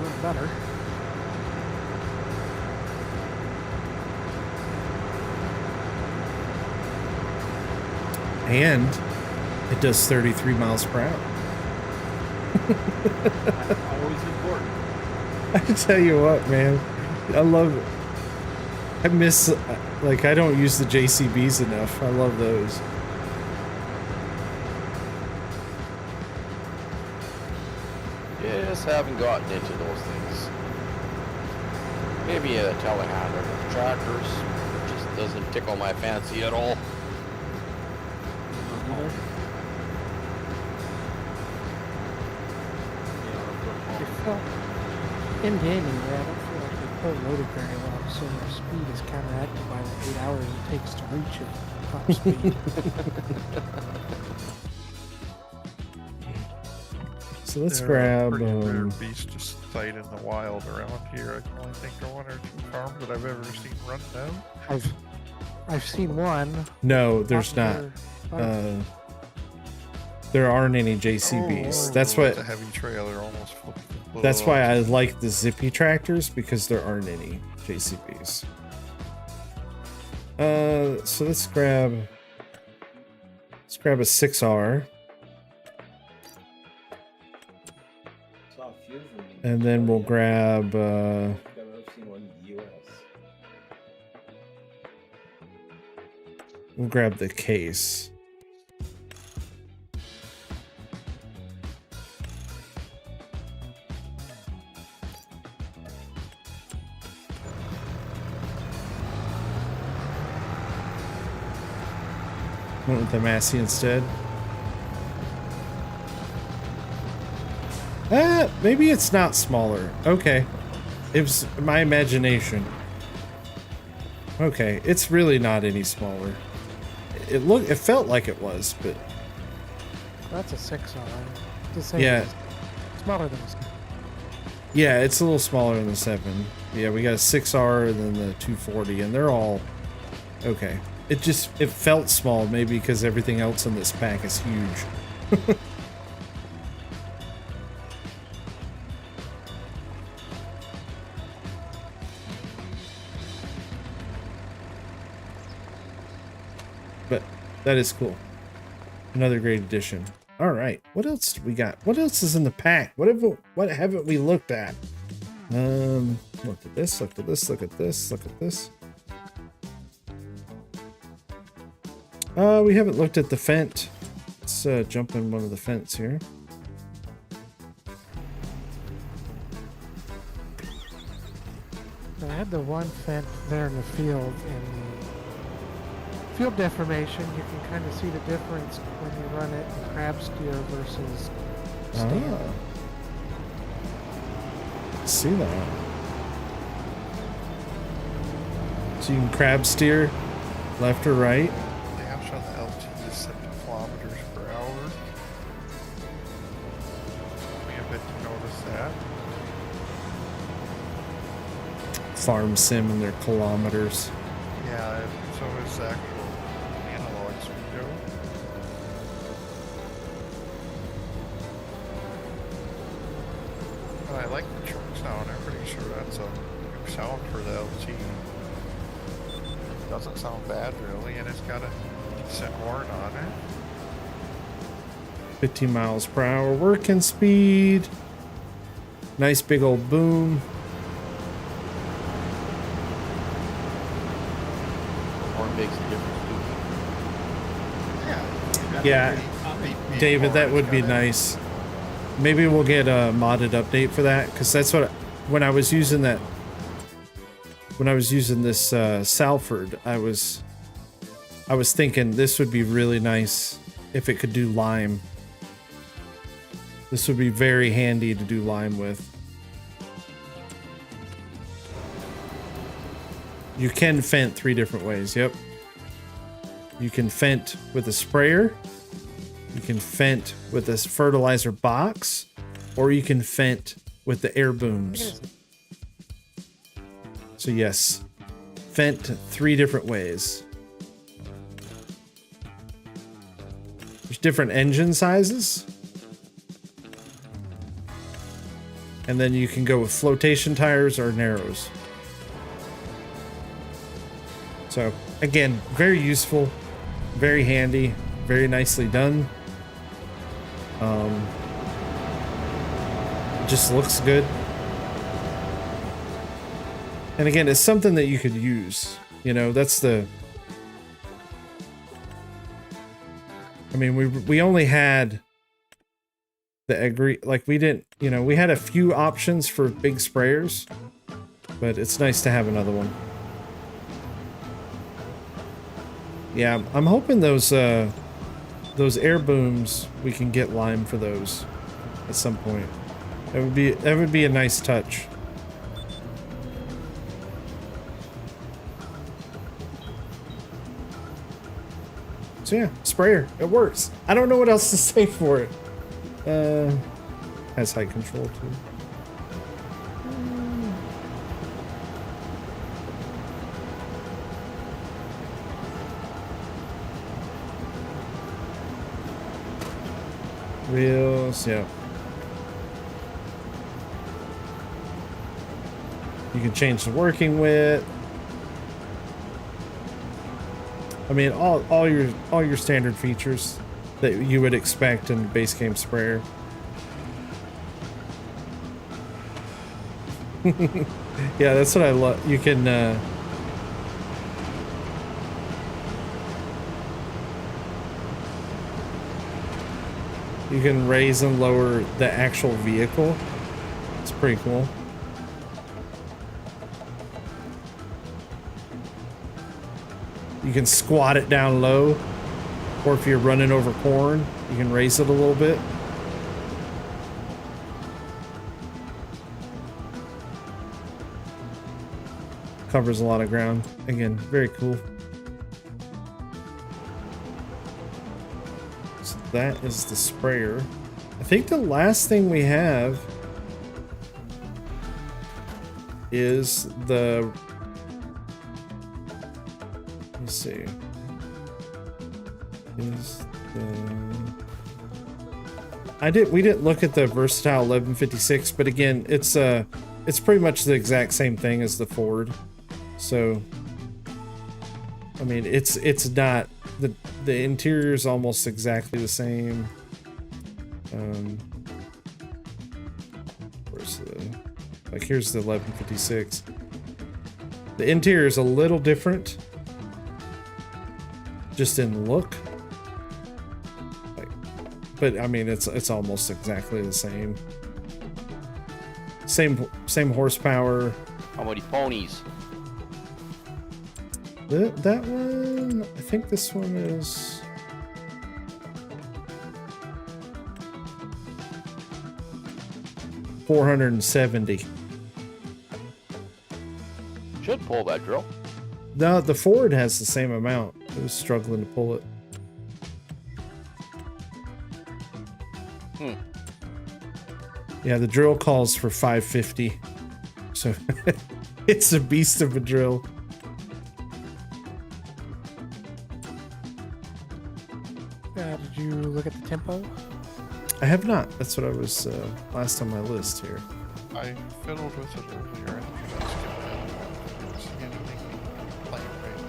little better. And it does 33 miles per hour. That's always important. I tell you what, man, I love it. I miss, like, I don't use the JCBs enough. I love those. Yes, haven't gotten into those things. Maybe a telehandler with tractors just doesn't tickle my fancy at all. I felt in gaming, yeah, I don't feel like they pull loaded very well, so your speed is counteracted by the 8 hours it takes to reach it top speed. So let's They're grab. pretty rare beasts just sight in the wild around here. I can only think of 1 or 2 farms that I've ever seen run down. I've seen one. No, there's not. There aren't any JCBs. That's It's what. a heavy trailer almost flew That's off. why I like the zippy tractors, because there aren't any JCBs. So let's grab a 6R, Saw a few of them. and then we'll grab. I've never seen one in the US. We'll grab the case. Went with the Massey instead. Maybe it's not smaller. Okay. It was my imagination. Okay, it's really not any smaller. It felt like it was, but That's a 6R. The same yeah. as- smaller than this. Yeah, it's a little smaller than the 7. Yeah, we got a 6R and then the 240, and they're all okay. It felt small, maybe because everything else in this pack is huge. But that is cool. Another great addition. All right, what else do we got? What else is in the pack? What haven't we looked at? Look at this. Look at this. Look at this. Look at this. We haven't looked at the Fent. Let's jump in one of the Fents here. I had the one Fent there in the field, and field deformation, you can kind of see the difference when you run it in crab steer versus stand. See that. So you can crab steer left or right. The dash on the LT is 70 kilometers per hour. I bet you noticed that. Farm sim and their kilometers. Yeah, so is actual analog speedo. But I like the truck sound. I'm pretty sure that's a new sound for the LT. Doesn't sound bad really, and it's got a decent horn on it. 15 miles per hour working speed. Nice big old boom. Horn makes a difference too. Yeah, David, that would be nice. Maybe we'll get a modded update for that, because that's what when I was using this Salford, I was I was thinking this would be really nice if it could do lime. This would be very handy to do lime with. You can fent 3 different ways, yep. You can fent with a sprayer, you can fent with a fertilizer box, or you can fent with the air booms. So yes, fent 3 different ways. There's different engine sizes. And then you can go with flotation tires or narrows. So again, very useful, very handy, very nicely done. Just looks good. And again, it's something that you could use. You know, that's the... I mean, we only had the agree, like we didn't, you know, we had a few options for big sprayers, but it's nice to have another one. Yeah, I'm hoping those air booms, we can get lime for those at some point. That would be a nice touch. So yeah, sprayer, it works. I don't know what else to say for it. Has height control too. Wheels, yeah. You can change the working width. I mean, all your standard features that you would expect in a base game sprayer. Yeah, that's what I love. You can you can raise and lower the actual vehicle. It's pretty cool. You can squat it down low, or if you're running over corn, you can raise it a little bit. Covers a lot of ground. Again, very cool. So that is the sprayer. I think the last thing we have is the... Let's see. We didn't look at the versatile 1156, but again, it's pretty much the exact same thing as the Ford. So I mean, it's not, the interior is almost exactly the same. Where's the, like, here's the 1156. The interior is a little different, just in look. Like, but I mean, it's almost exactly the same. Same horsepower. How many ponies? That one, I think this one is... $470. Should pull that drill. No, the Ford has the same amount. I was struggling to pull it. Yeah, the drill calls for 550. So it's a beast of a drill. Did you look at the tempo? I have not. That's what I was last on my list here. I fiddled with it earlier and I just skipped it. I don't see anything playing right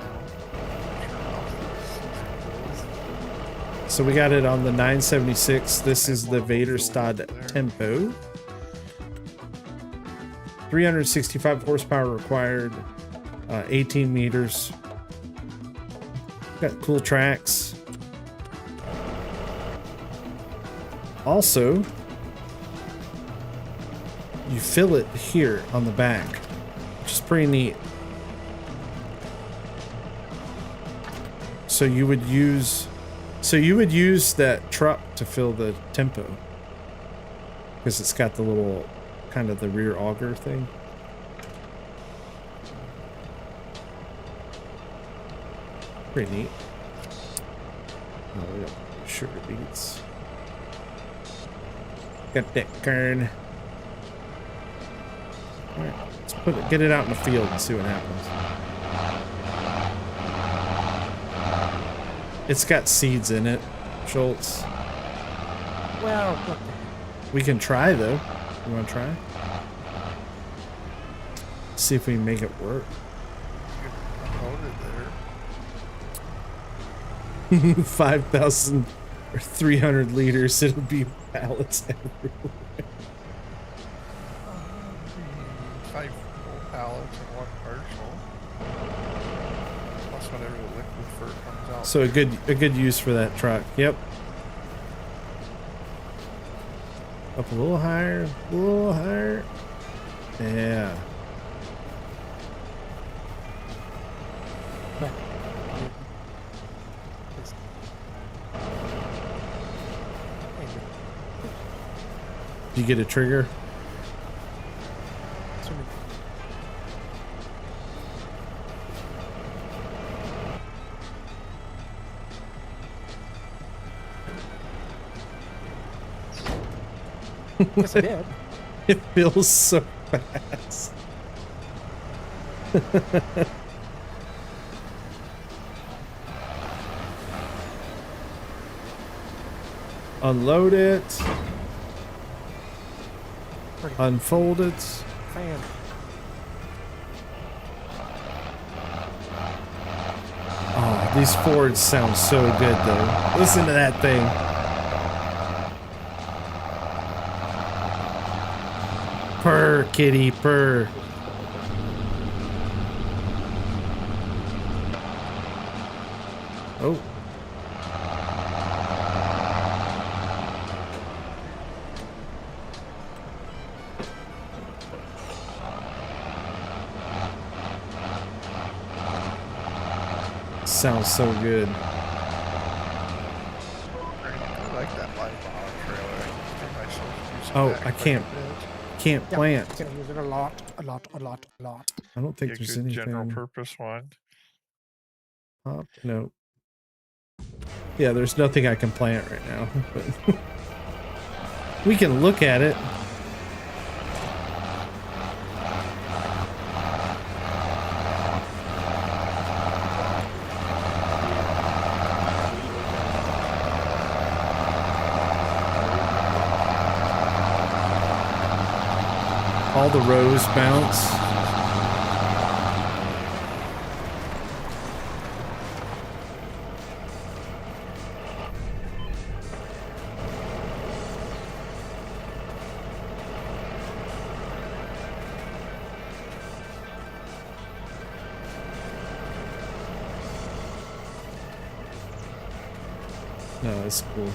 now. So we got it on the 976. This is the Vaderstad Tempo. 365 horsepower required. 18 meters. Got cool tracks. Also, you fill it here on the back, which is pretty neat. So you would use that truck to fill the tempo. Because it's got the little kind of the rear auger thing. Pretty neat. Oh, we don't sugar beets. Got that corn. Alright, let's get it out in the field and see what happens. It's got seeds in it, Schultz. Well, what We can try though. You wanna try? See if we can make it work. You can unload it there. 5,000 or 300 liters, it'll be pallets everywhere. 5 full pallets and 1 partial. Plus whenever the liquid fur comes out. So a good use for that truck. Yep. Up a little higher, a little higher. Yeah. but it's, Did you get a trigger? yes, I did. It feels so fast. Unload it. Unfold it. Fan. Oh, these Fords sound so good though. Listen to that thing. Purr, kitty, purr. Oh. Sounds so good. I like that live bottom trailer. I myself use Oh, that I quite can't a bit. Can't Yeah, plant. gonna use it a lot. I don't Be think a there's good anything. general purpose one. Up? No. Yeah, there's nothing I can plant right now. But we can look at it. All the rows bounce. No, that's cool.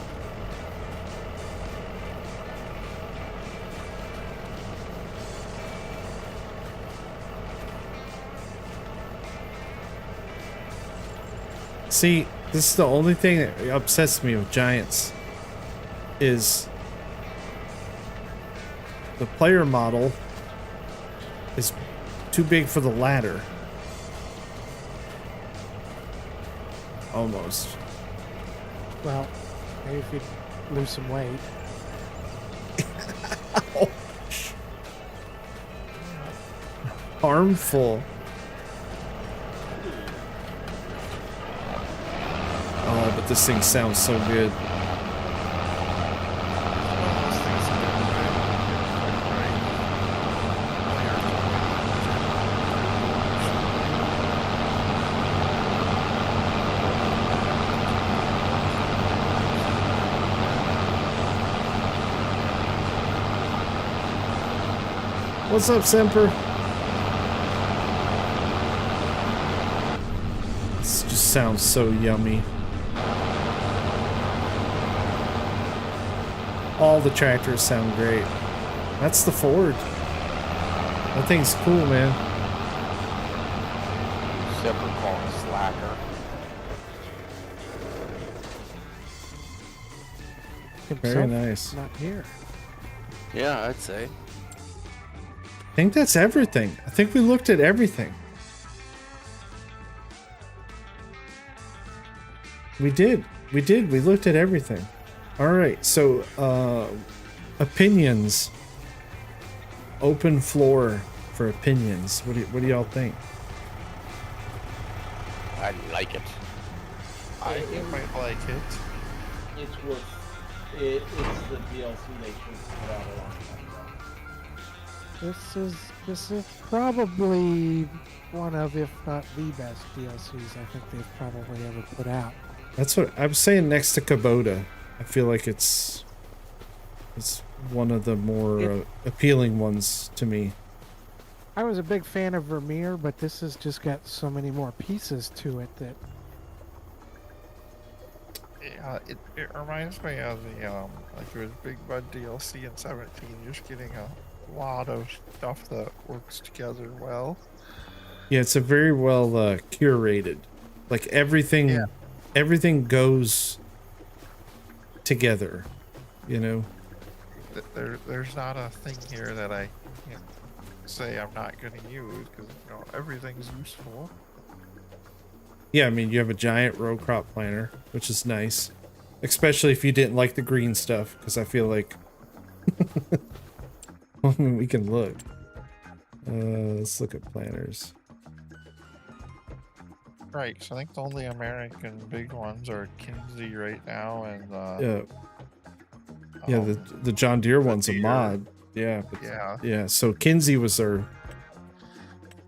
See, this is the only thing that upsets me with Giants is the player model is too big for the ladder. Almost. Well, maybe if you lose some weight. Harmful. Oh, but this thing sounds so good. Those things are good, right? What's up, Semper? This just sounds so yummy. All the tractors sound great. That's the Ford. That thing's cool, man. Separate call slacker. himself nice. not here. Yeah, I'd say. I think that's everything. I think we looked at everything. We did. We looked at everything. All right. So, opinions. Open floor for opinions. What do y'all think? I like it. I might like it. It's worth it. It's the DLC they should put out a long time ago. This is probably one of, if not the best DLCs I think they've probably ever put out. That's what I'm saying. Next to Kubota, I feel like it's one of the more appealing ones to me. I was a big fan of Vermeer, but this has just got so many more pieces to it that Yeah, it reminds me of the like it was Big Bud DLC in 17, just getting a lot of stuff that works together well. Yeah, it's a very well curated. Like everything goes together. You know. There's not a thing here that I can say I'm not going to use, because everything's useful. Yeah, I mean, you have a giant row crop planter, which is nice. Especially if you didn't like the green stuff, because I feel like... I mean, we can look. Let's look at planters. Right, so I think the only American big ones are Kinsey right now, and... yeah, the John Deere one's a mod. Yeah, but yeah, so Kinsey was our...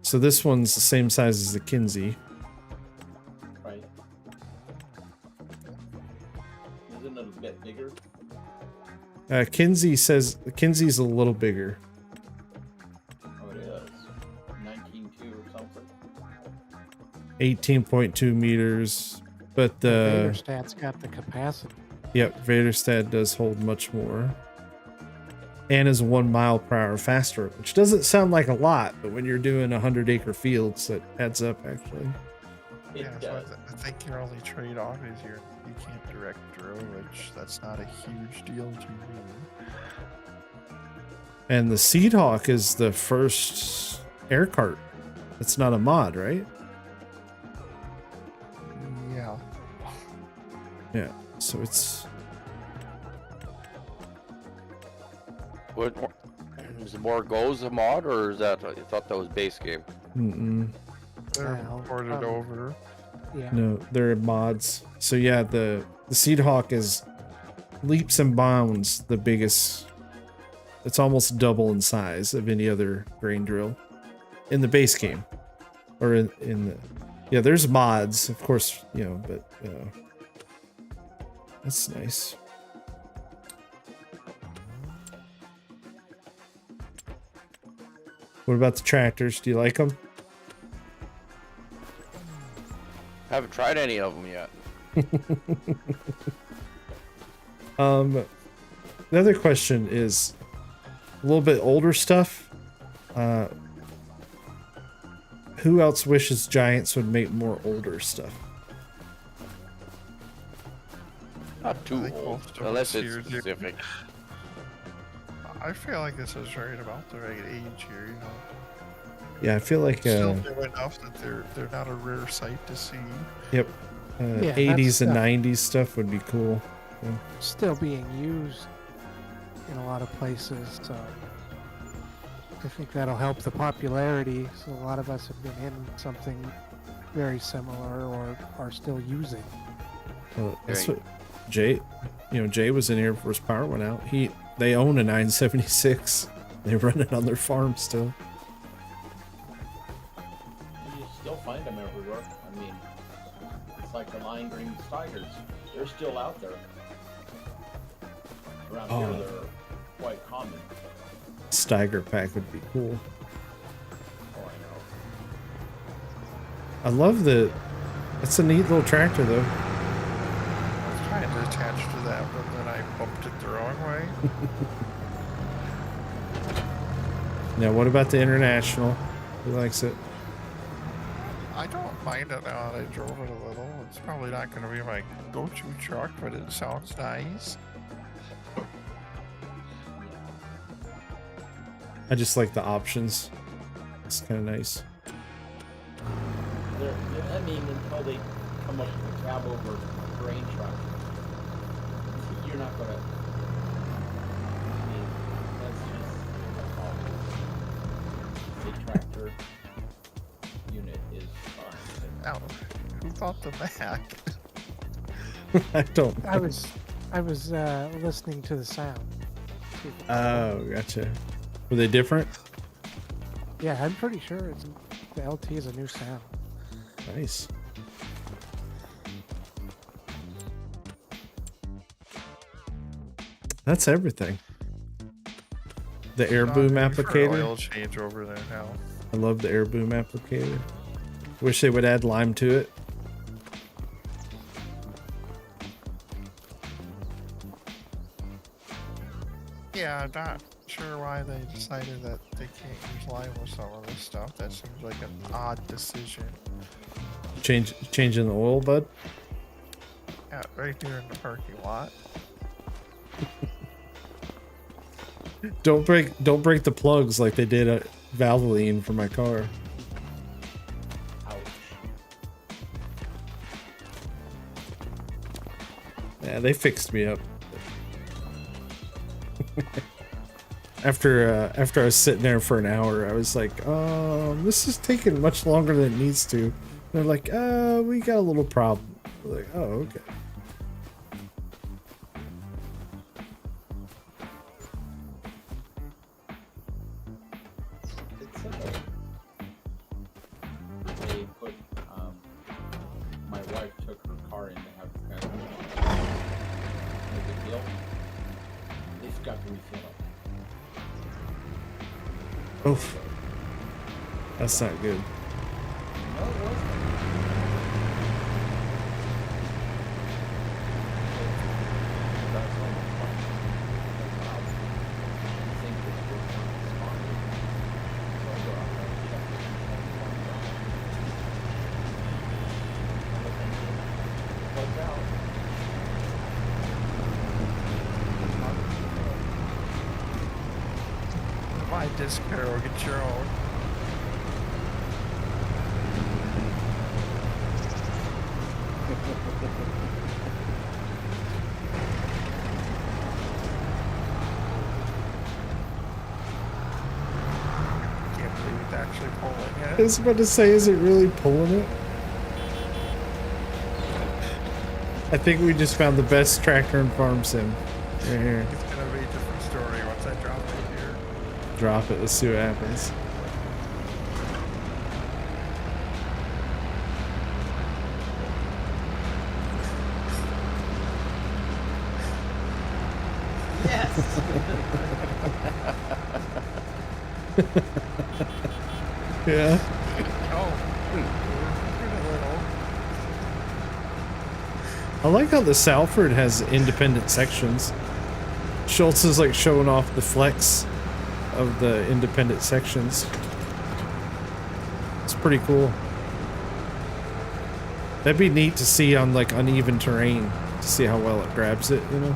So this one's the same size as the Kinsey. Isn't it a bit bigger? Kinsey says Kinsey's a little bigger. Oh, it is. 19.2 or something. 18.2 meters, but the Vaderstad's got the capacity. Yep, Vaderstad does hold much more. And is 1 mile per hour faster, which doesn't sound like a lot, but when you're doing 100-acre fields, that adds up actually. Yeah, so I think your only trade-off is you can't direct drill, which that's not a huge deal to me. And the Seedhawk is the first air cart. It's not a mod, right? Yeah. Yeah, so it's... What is it, more goes a mod, or is that? I thought that was base game. They're ported over. Yeah. No, they're mods. So yeah, the Seedhawk is leaps and bounds the biggest. It's almost double in size of any other grain drill in the base game, or in the. Yeah, there's mods, of course, but that's nice. What about the tractors? Do you like them? Haven't tried any of them yet. The other question is a little bit older stuff. Who else wishes Giants would make more older stuff? Not too old, unless it's specific. I feel like this is right about the right age here, Yeah, I feel like still new enough that they're not a rare sight to see. Yep. 80s and 90s stuff would be cool. Yeah. Still being used in a lot of places, so I think that'll help the popularity. So a lot of us have been in something very similar or are still using. Well, that's what Jay was in here before his power went out. They own a 976. They run it on their farm still. You still find them everywhere. I mean, it's like the lime green Steigers. They're still out there. Around here, they're quite common. Steiger pack would be cool. Oh, I know. I love that's a neat little tractor though. I was trying to attach to that, but then I bumped it the wrong way. Now, what about the International? Who likes it? I don't mind it now that I drove it a little. It's probably not going to be my go-to truck, but it sounds nice. I just like the options. It's kind of nice. I mean, until they come up with a cab over grain truck, you're not gonna. I mean, that's just a tractor unit is fine. Now, who thought the Mac? I don't. I was listening to the sound. Oh, gotcha. Were they different? Yeah, I'm pretty sure the LT is a new sound. Nice. That's everything. The air boom Ready for an applicator. Oil change over there now. I love the air boom applicator. Wish they would add lime to it. Yeah, I'm not sure why they decided that they can't use lime with some of this stuff. That seems like an odd decision. Changing the oil, bud. Yeah, right there in the parking lot. Don't break the plugs like they did at Valvoline for my car. Ouch. Yeah, they fixed me up. After I was sitting there for an hour, I was like, this is taking much longer than it needs to. And they're like, we got a little problem. I was like, oh, okay. It's simple. They put, my wife took her car in to have it kind of no big deal. They forgot to refill it. Oof. That's not good. No, it wasn't. That's almost fine. Wow. I think this was not responding. So I'll go out there and check it. Plugged out. My disc barrel, get your own. Can't believe it's actually pulling I it. was about to say, is it really pulling it? I think we just found the best tractor and farm sim. Right here. It's gonna be a different story once I drop it here. Drop it, let's see what happens. Yes! Yeah. Oh, pretty little. I like how the Salford has independent sections. Schultz is like showing off the flex of the independent sections. It's pretty cool. That'd be neat to see on like uneven terrain, to see how well it grabs it, you know?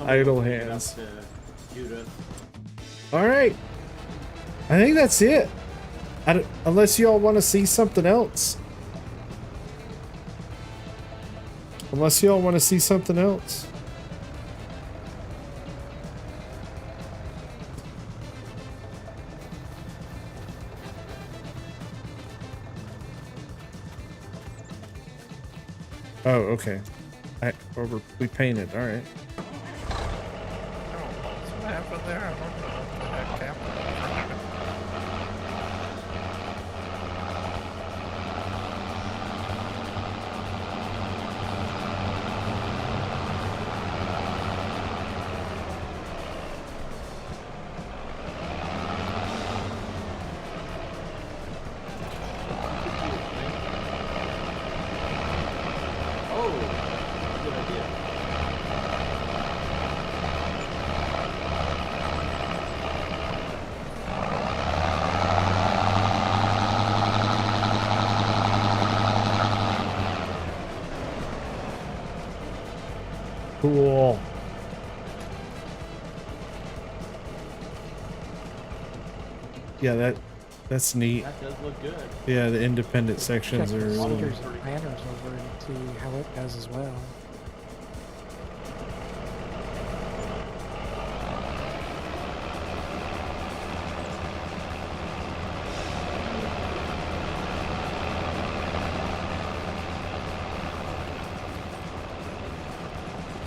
Idle hands. All right. I think that's it. Unless you all want to see something else. Unless you all want to see something else. Oh, okay. We painted. All right. What happened there? I don't know what the heck happened. Oh, good idea. cool. Yeah, that's neat. That does look good. Yeah, the independent sections Check are the really stickers and banners over and see how it does as well.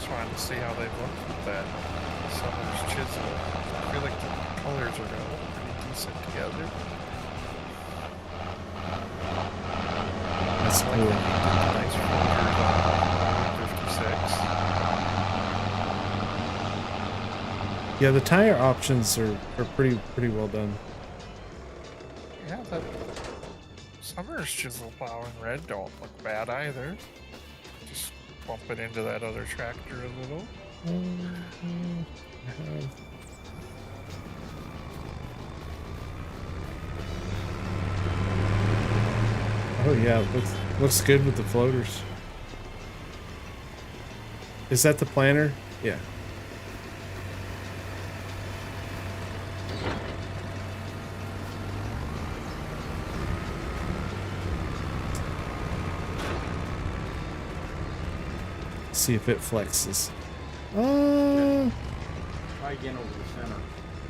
Trying to see how they look with that summer's chisel. I feel like the colors are gonna look pretty decent together. that's Like cool. nice filters on 56. Yeah, the tire options are pretty well done. Yeah, that summer's chisel plow in red don't look bad either. Just bump it into that other tractor a little. Oh yeah, looks good with the floaters. Is that the planner? Yeah. See if it flexes. Try again over the center.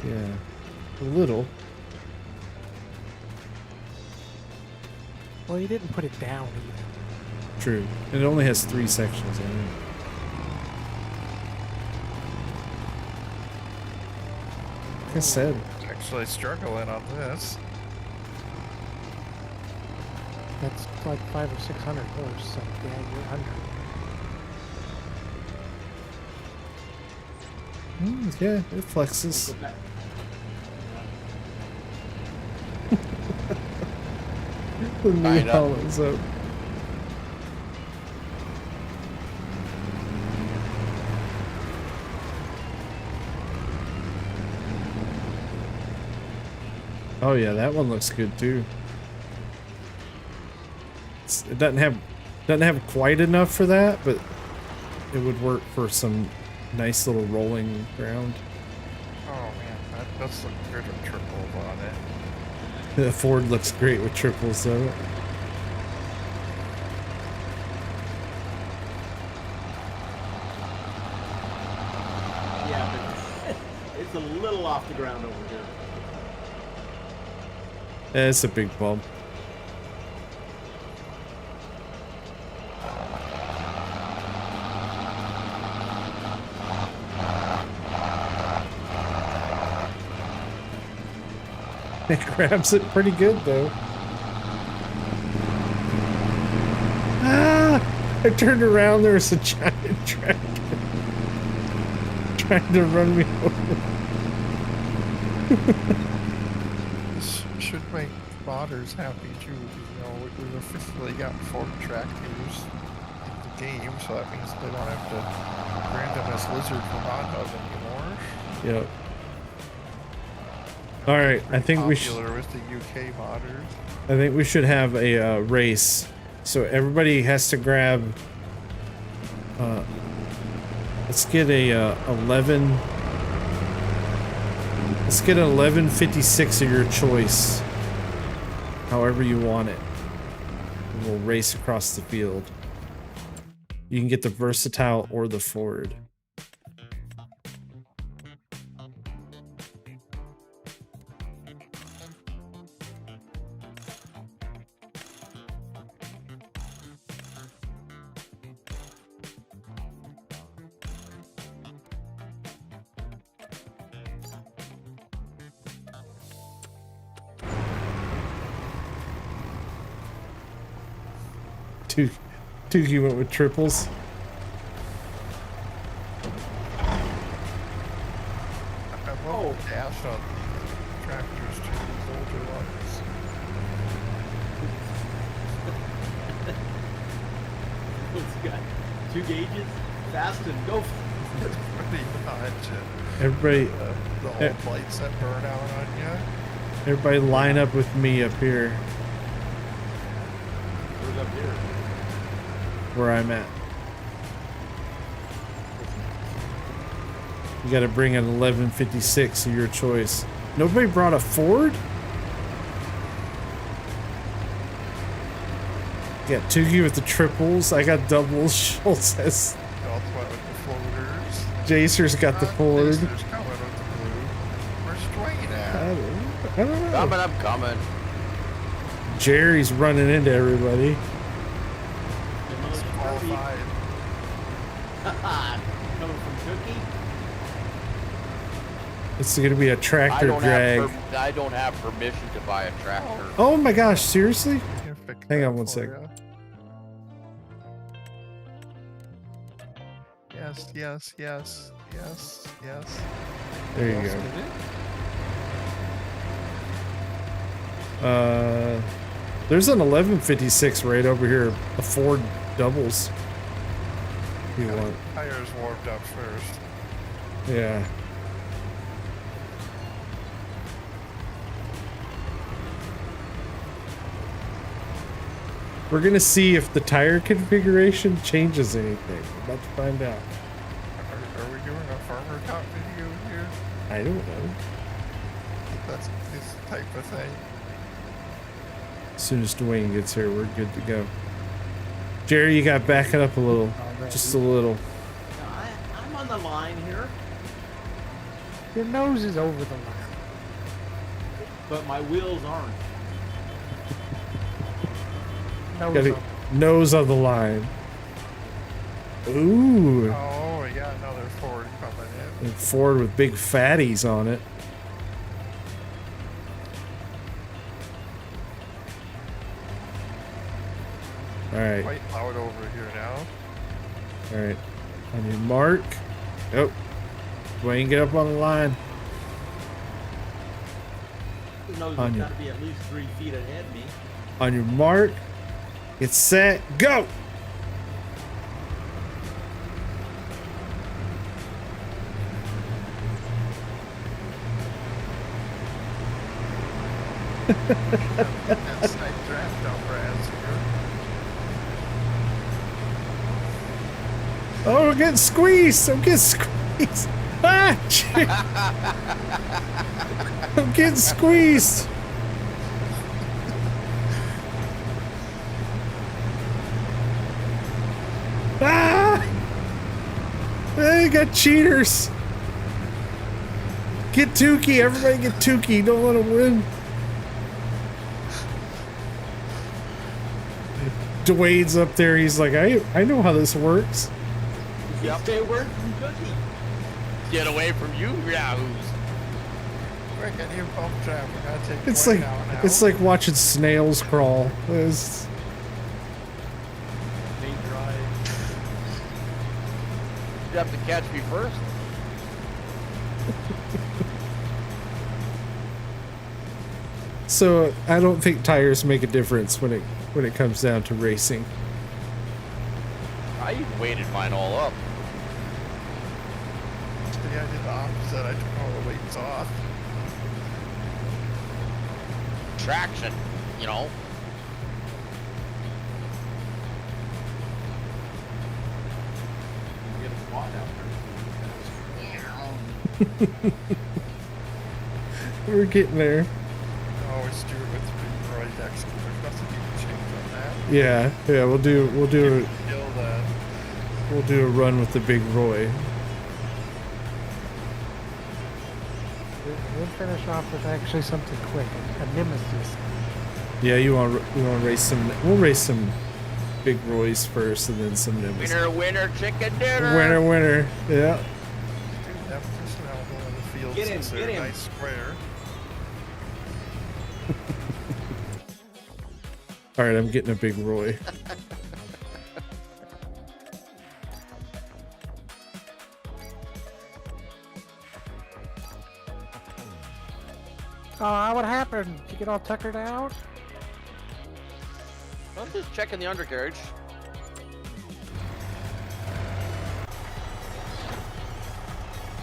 Yeah, a little. Well, you didn't put it down either. True. And it only has 3 sections in it. Like I said, Actually struggling on this. That's like 500 or 600 horse, so yeah, you're under. Yeah, it flexes. Go back. The knee Kinda. hollows up. Oh yeah, that one looks good too. It doesn't have quite enough for that, but it would work for some nice little rolling ground. Oh man, that does look good with triples on it. The Ford looks great with triples though. Yeah, but it's a little off the ground over here. It's a big bump. It grabs it pretty good though. Ah! I turned around, there was a giant tractor trying to run me over. This should make modders happy too, because you know we've officially got 4 tractors in the game, so that means they don't have to randomness lizard for mod hub anymore. Yep. All right, I think we should. Popular with the UK modders. I think we should have a race. So everybody has to grab. Let's get a 11. Let's get an 1156 of your choice. However you want it. And we'll race across the field. You can get the Versatile or the Ford. Tukey went with triples. I love the dash on tractors too, these older ones. It's got 2 gauges, fast and go. It's pretty much Everybody, the old lights that burn out on you. everybody line up with me up here Where's up here? where I'm at. You got to bring an 1156 of your choice. Nobody brought a Ford? Got Tukey with the triples. I got doubles. Schultz has. Y'all went with the floaters. Jacer's got the Ford. Jacer's coming with the blue. Where's Dwayne at? I don't know. Coming, I'm coming. Jerry's running into everybody. He's qualified. Coming from Cookie? It's going to be a tractor drag. I don't have permission to buy a tractor. Oh my gosh, seriously? Can fix Hang that on one for sec. ya. Yes, yes, yes, yes, yes. There you Yes, go. did it? There's an 1156 right over here. A Ford doubles. If you want. Tires warmed up first. Yeah. We're gonna see if the tire configuration changes anything. We're about to find out. Are we doing a farmer talk video here? I don't know. That's this type of thing. As soon as Dwayne gets here, we're good to go. Jerry, you got backing up a little. Just a little. I'm on the line here, Your nose is over the line. but my wheels aren't. Nose Got it. over. Nose on the line. Ooh. Oh, we got another Ford coming in. And Ford with big fatties on it. Alright. Quite loud over here now. Alright. On your mark. Oh. Dwayne, get up on the line. Who knows? On It's you. got to be at least 3 feet ahead of me. On your mark. Get set. Go! Inside draft on Brad's here. Oh, I'm getting squeezed. I'm getting squeezed. Ah! Shit. I'm getting squeezed. Ah! Hey, got cheaters. Get Tukey. Everybody get Tukey. Don't let him win. Dwayne's up there. He's like, I know how this works. Yep. Stay away from Cookie. Get away from you, yahoos. Quick, I need a bump trap. We gotta take It's Dwayne like out now. it's like watching snails crawl. It's, They drive. You have to catch me first. so I don't think tires make a difference when it comes down to racing. I weighted mine all up. Yeah, I did the opposite. I took all the weights off. Traction, you know. Get a squat out We're getting there. Always do it with the right X. There's nothing you can change on that. Yeah, we'll do Kill that. we'll do a run with the big Roy. We'll finish off with actually something quick, a nemesis. Yeah, you want to race some? We'll race some big Roys first, and then some Nimbus. Winner, winner, chicken dinner. Winner, winner. Yeah. Dude, that was just out in the field Get him, since they're get a him. nice square. All right, I'm getting a big Roy. Oh, what happened? Did you get all tuckered out? I'm just checking the undercarriage.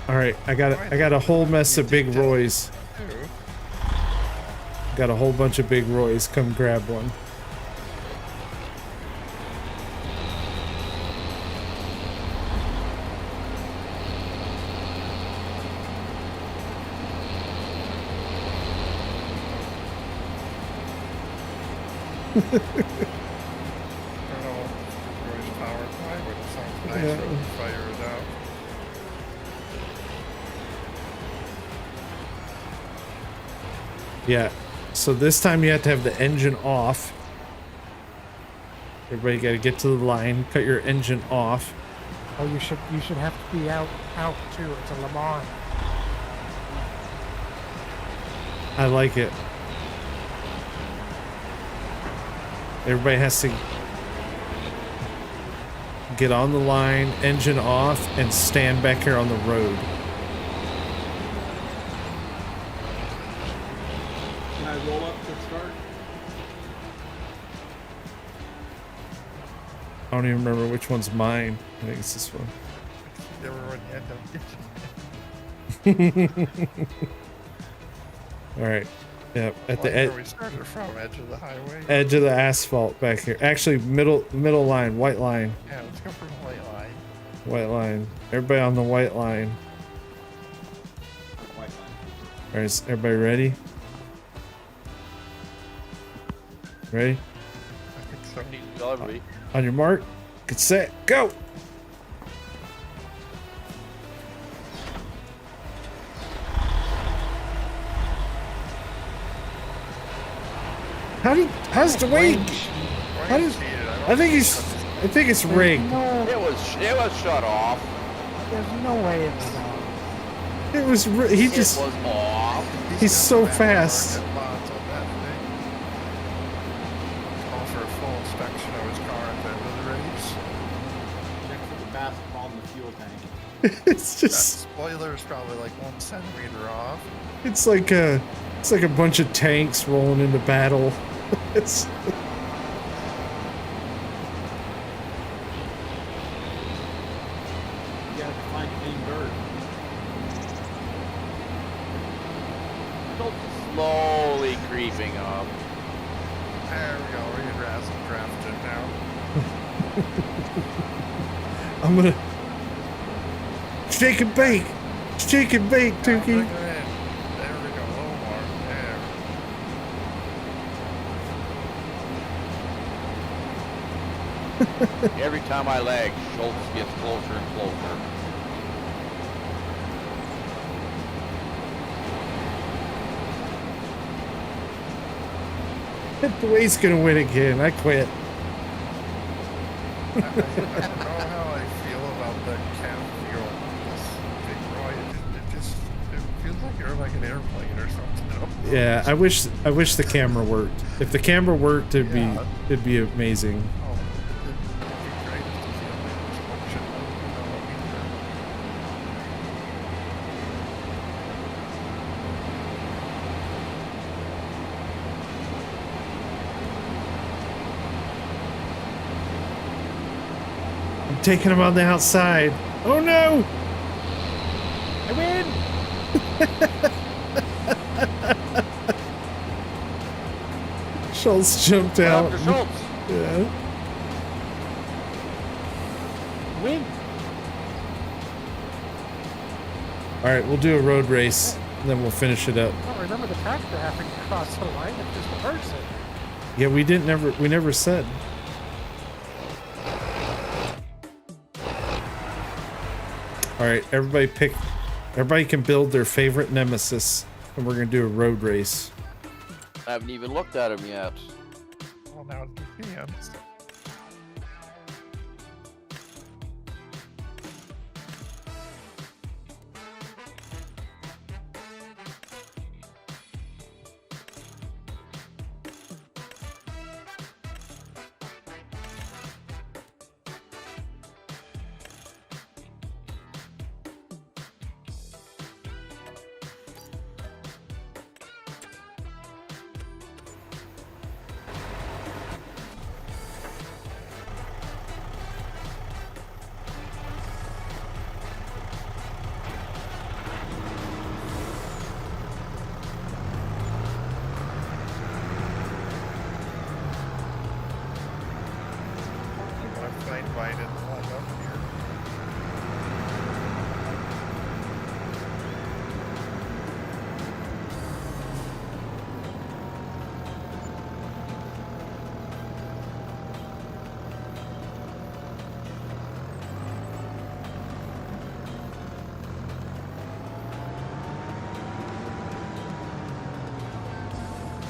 All right, I got a whole mess of big Roys. Dude, Got a whole bunch of big Roys. Come grab one. I don't know what it's powered by, but it sounds nice Yeah. when you fire it out. Yeah. So this time you have to have the engine off. Everybody got to get to the line, cut your engine off. Oh, you should have to be out too. It's a Le Mans. I like it. Everybody has to get on the line, engine off, and stand back here on the road. Can I roll up to start? I don't even remember which one's mine. I think it's this one. Everyone end up getting. All right. Yep. At the Where we started from, edge of the highway. edge of the asphalt back here. Actually, middle line, white line, Yeah, let's go from the white line. white line. Everybody on the white line. White line. All right, is everybody ready? Ready? I think so. Need to tell everybody. On your mark, get set, go! How's the way? How does? I think it's rigged. No, It was shut off. there's no way it's on. It was. He It just. was off. He's so fast. Mods on that thing. Call for a full inspection of his car at the end of the race. Check for the basketball in the fuel tank. It's That just. spoiler is probably like 1 centimeter off. It's like a. It's like a bunch of tanks rolling into battle. It's. You gotta find clean dirt. Slowly creeping up. There we go. We're in Raznac drafted now. I'm gonna. Shake and bake! Shake and bake, Bring Tukey! her in. There we go. A little more. There. Every time I lag, Schultz gets closer and closer. The way's gonna win again. I quit. I don't know how I feel about that cam fuel. This big Roy. It feels like you're like an airplane or something. Yeah, I wish the camera worked. If the camera worked, it'd be amazing. Oh, it'd be great to see a big explosion. I'm taking him on the outside. Oh no! I win! Schultz jumped out. Dr. Schultz. Yeah. Win! All right, we'll do a road race, and then we'll finish it up. Oh, remember the tractor having to cross the line, it's just a person. Yeah, we never said. All right, everybody can build their favorite nemesis, and we're gonna do a road race. I haven't even looked at him yet. Well, now you can.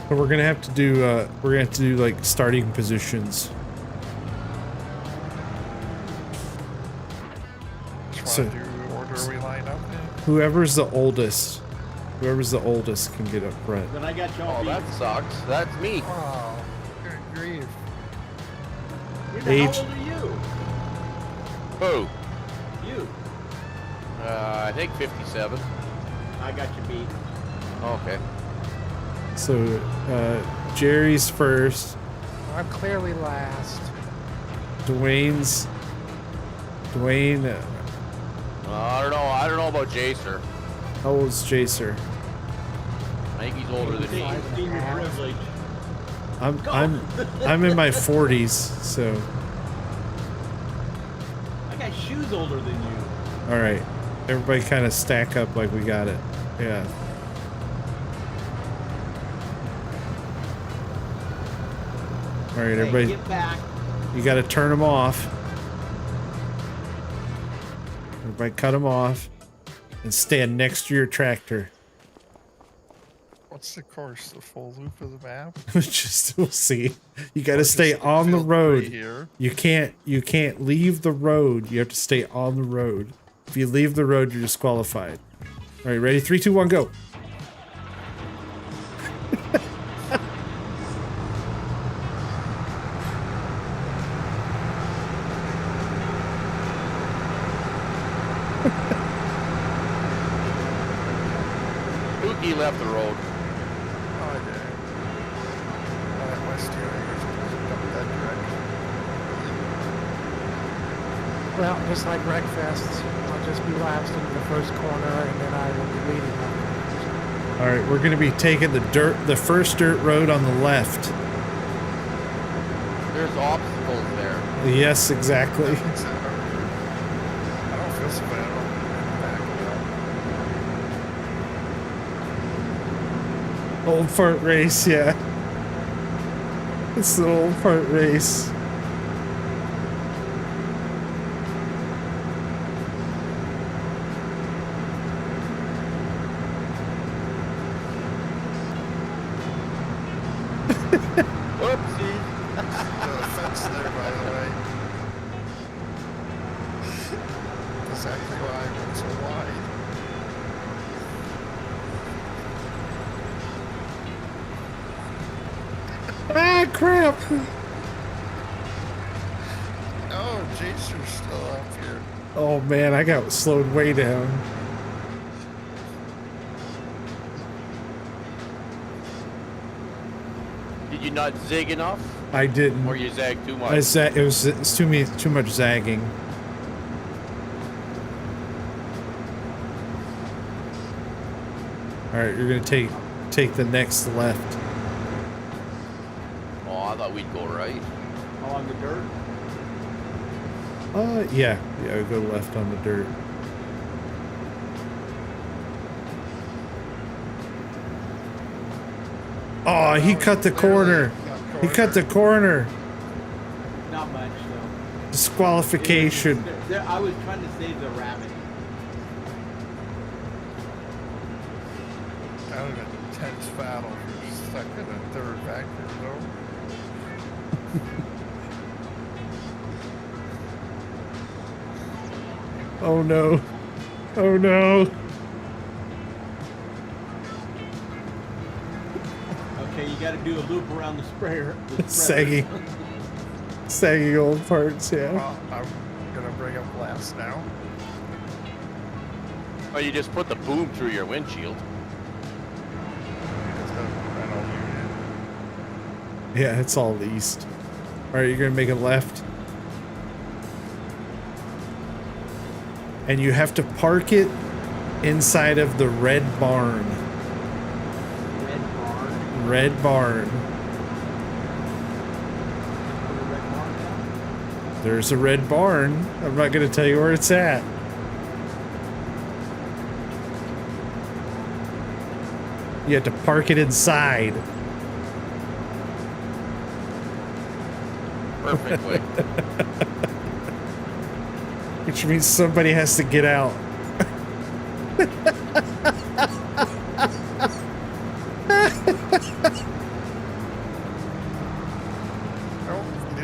But we're gonna have to do like starting positions. Which So- one do order we line up in? Whoever's the oldest can get up front. Then I got y'all Oh, beat. that sucks. That's me. Oh, good grief. Age- How old are you? Who? You. I think 57. I got you beat. Okay. So Jerry's first. I'm clearly last. Dwayne. I don't know. I don't know about Jacer. How old's Jacer? I think he's older than me. Senior privilege. I'm in my 40s, so I got shoes older than you. all right. Everybody kind of stack up like we got it. Yeah. All right, Hey, everybody. get back. You got to turn them off. Everybody cut them off and stand next to your tractor. What's the course? The full loop of the map? Just we'll see. You got to Just stay on the field road. three here. You can't leave the road. You have to stay on the road. If you leave the road, you're disqualified. All right, ready? 3, 2, 1, go. Pookie left the road. Oh, I did. My steering is supposed to that direction. Well, just like Wreckfest, I'll just be last into the first corner, and then I will be leading them. All right, we're going to be taking the first dirt road on the left. There's obstacles there. Yes, exactly. I don't feel so bad. Back it up. Old fart race, yeah. It's the old fart race. Whoopsie. The fence there, by the way. Exactly why I went so wide. Ah, crap. Oh, Jason's still up here. Oh, man, I got slowed way down. Did you not zig enough? I didn't. Or you zagged too much? It's too much zagging. All right, you're gonna take the next left. Oh, I thought we'd go right. Along the dirt. Yeah, go left on the dirt. Oh, he cut the corner. He cut the corner. Not much, though. Disqualification. I was trying to save the rabbit. That was an intense battle for second and third back there, though. Oh no. Oh no. Okay, you got to do a loop around the sprayer. The Sagging. Sagging old parts, yeah. Well, I'm gonna bring up last now. Oh, you just put the boom through your windshield. It's a rental unit. Yeah, it's all east. Alright, you're gonna make a left. And you have to park it inside of the red barn. Red barn. Red barn. The red barn now? There's a red barn. I'm not gonna tell you where it's at. You have to park it inside. Perfectly. Which means somebody has to get out.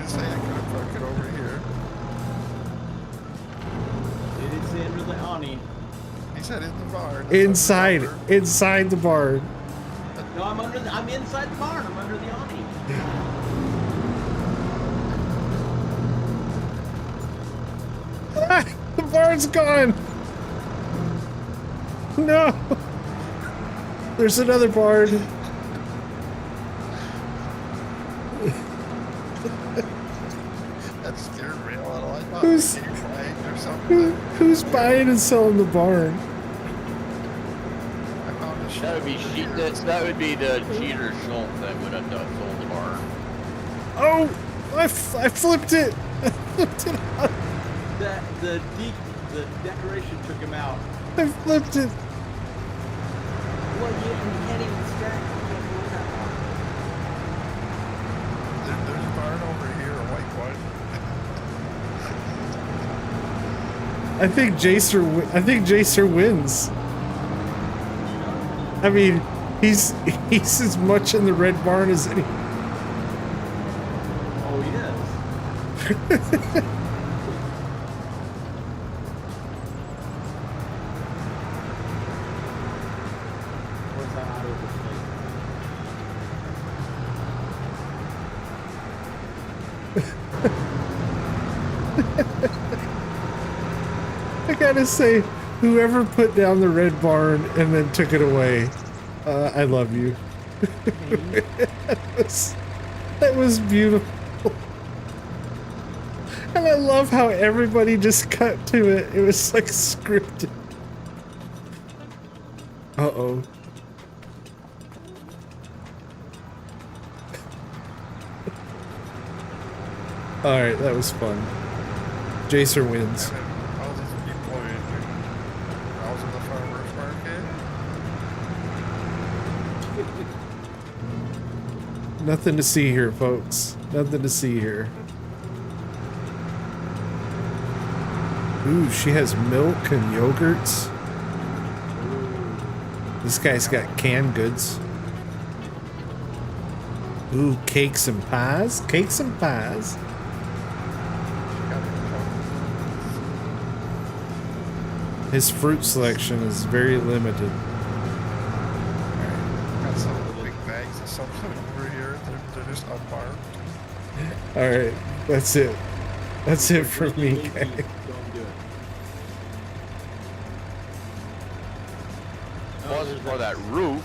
didn't say I couldn't park it over here. They didn't say under the awning. He said in the barn. Inside, inside the barn. No, I'm inside the barn. I'm under the awning. The barn's gone. No. There's another barn. That scared me a little. I thought Who's- maybe flying or something. Who's buying and selling the barn? I found a That shed would be over cheat. here. That would be the cheater Schultz that would have sold the barn. Oh, I flipped it. I flipped it out. The decoration took him out. I flipped it. Well, you can't even stack. You can't do that. There's a barn over here, a white one. I think Jacer wins. I mean, he's as much in the red barn as any. Oh, he is. What's that out of the I gotta say, whoever put down the red barn and then took it away, I love you. that was beautiful. And I love how everybody just cut to it. It was like scripted. Uh-oh. Alright, that was fun. Jacer wins. And then all these people in browsing the farmer's market. Nothing to see here, folks. Nothing to see here. Ooh, she has milk and yogurts. This guy's got canned goods. Ooh, cakes and pies. Cakes and pies. His fruit selection is very limited. Got some big bags of something over here. They're just unmarked. Alright, that's it. That's it for me, guys. Don't do it. Wasn't for that roof.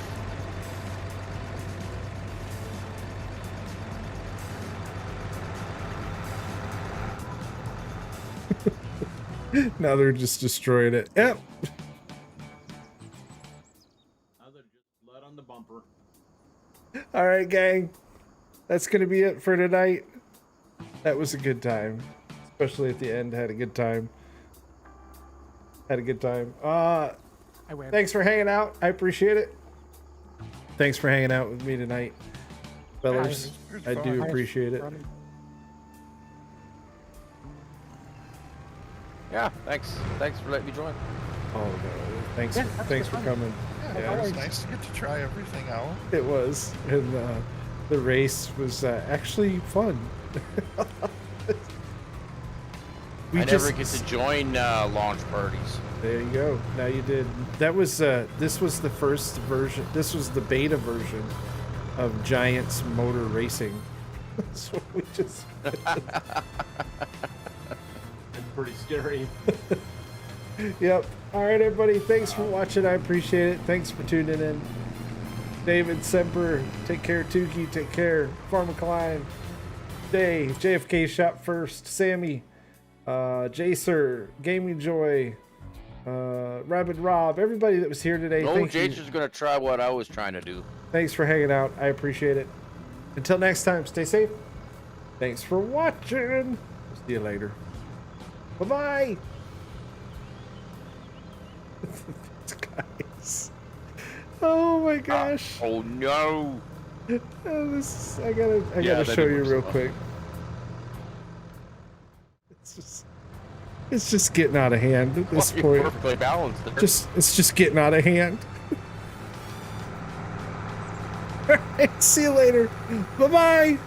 Now they're just destroying it. Yep. Now they're just blood on the bumper. Alright, gang. That's gonna be it for tonight. That was a good time. Especially at the end, had a good time. Had a good time. I win. Thanks for hanging out. I appreciate it. Thanks for hanging out with me tonight, fellas. I do appreciate it. Yeah, thanks. Thanks for letting me join. Oh no, thanks. Yeah, Thanks for coming. Yeah, Yeah. it was nice to get to try everything out. It was, and the race was actually fun. I never get to join launch parties. There you go. Now you did. That was this was the first version. This was the beta version of Giants Motor Racing. So we just. It's pretty scary. Yep. All right, everybody. Thanks for watching. I appreciate it. Thanks for tuning in. David Semper, take care. Tukey, take care. Farmer Klein, Day, JFK Shop First, Sammy, Jacer, Gaming Joy, Rabid Rob, everybody that was here today. No, Thank you. Jason's gonna try what I was trying to do. Thanks for hanging out. I appreciate it. Until next time, stay safe. Thanks for watching. See you later. Bye-bye. Guys. Oh my gosh. Oh no! Oh, this is, I gotta Yeah, show that'd be you real awesome. quick. It's just getting out of hand at this Well, point. you're perfectly balanced there. It's just getting out of hand. All right, see you later. Bye bye.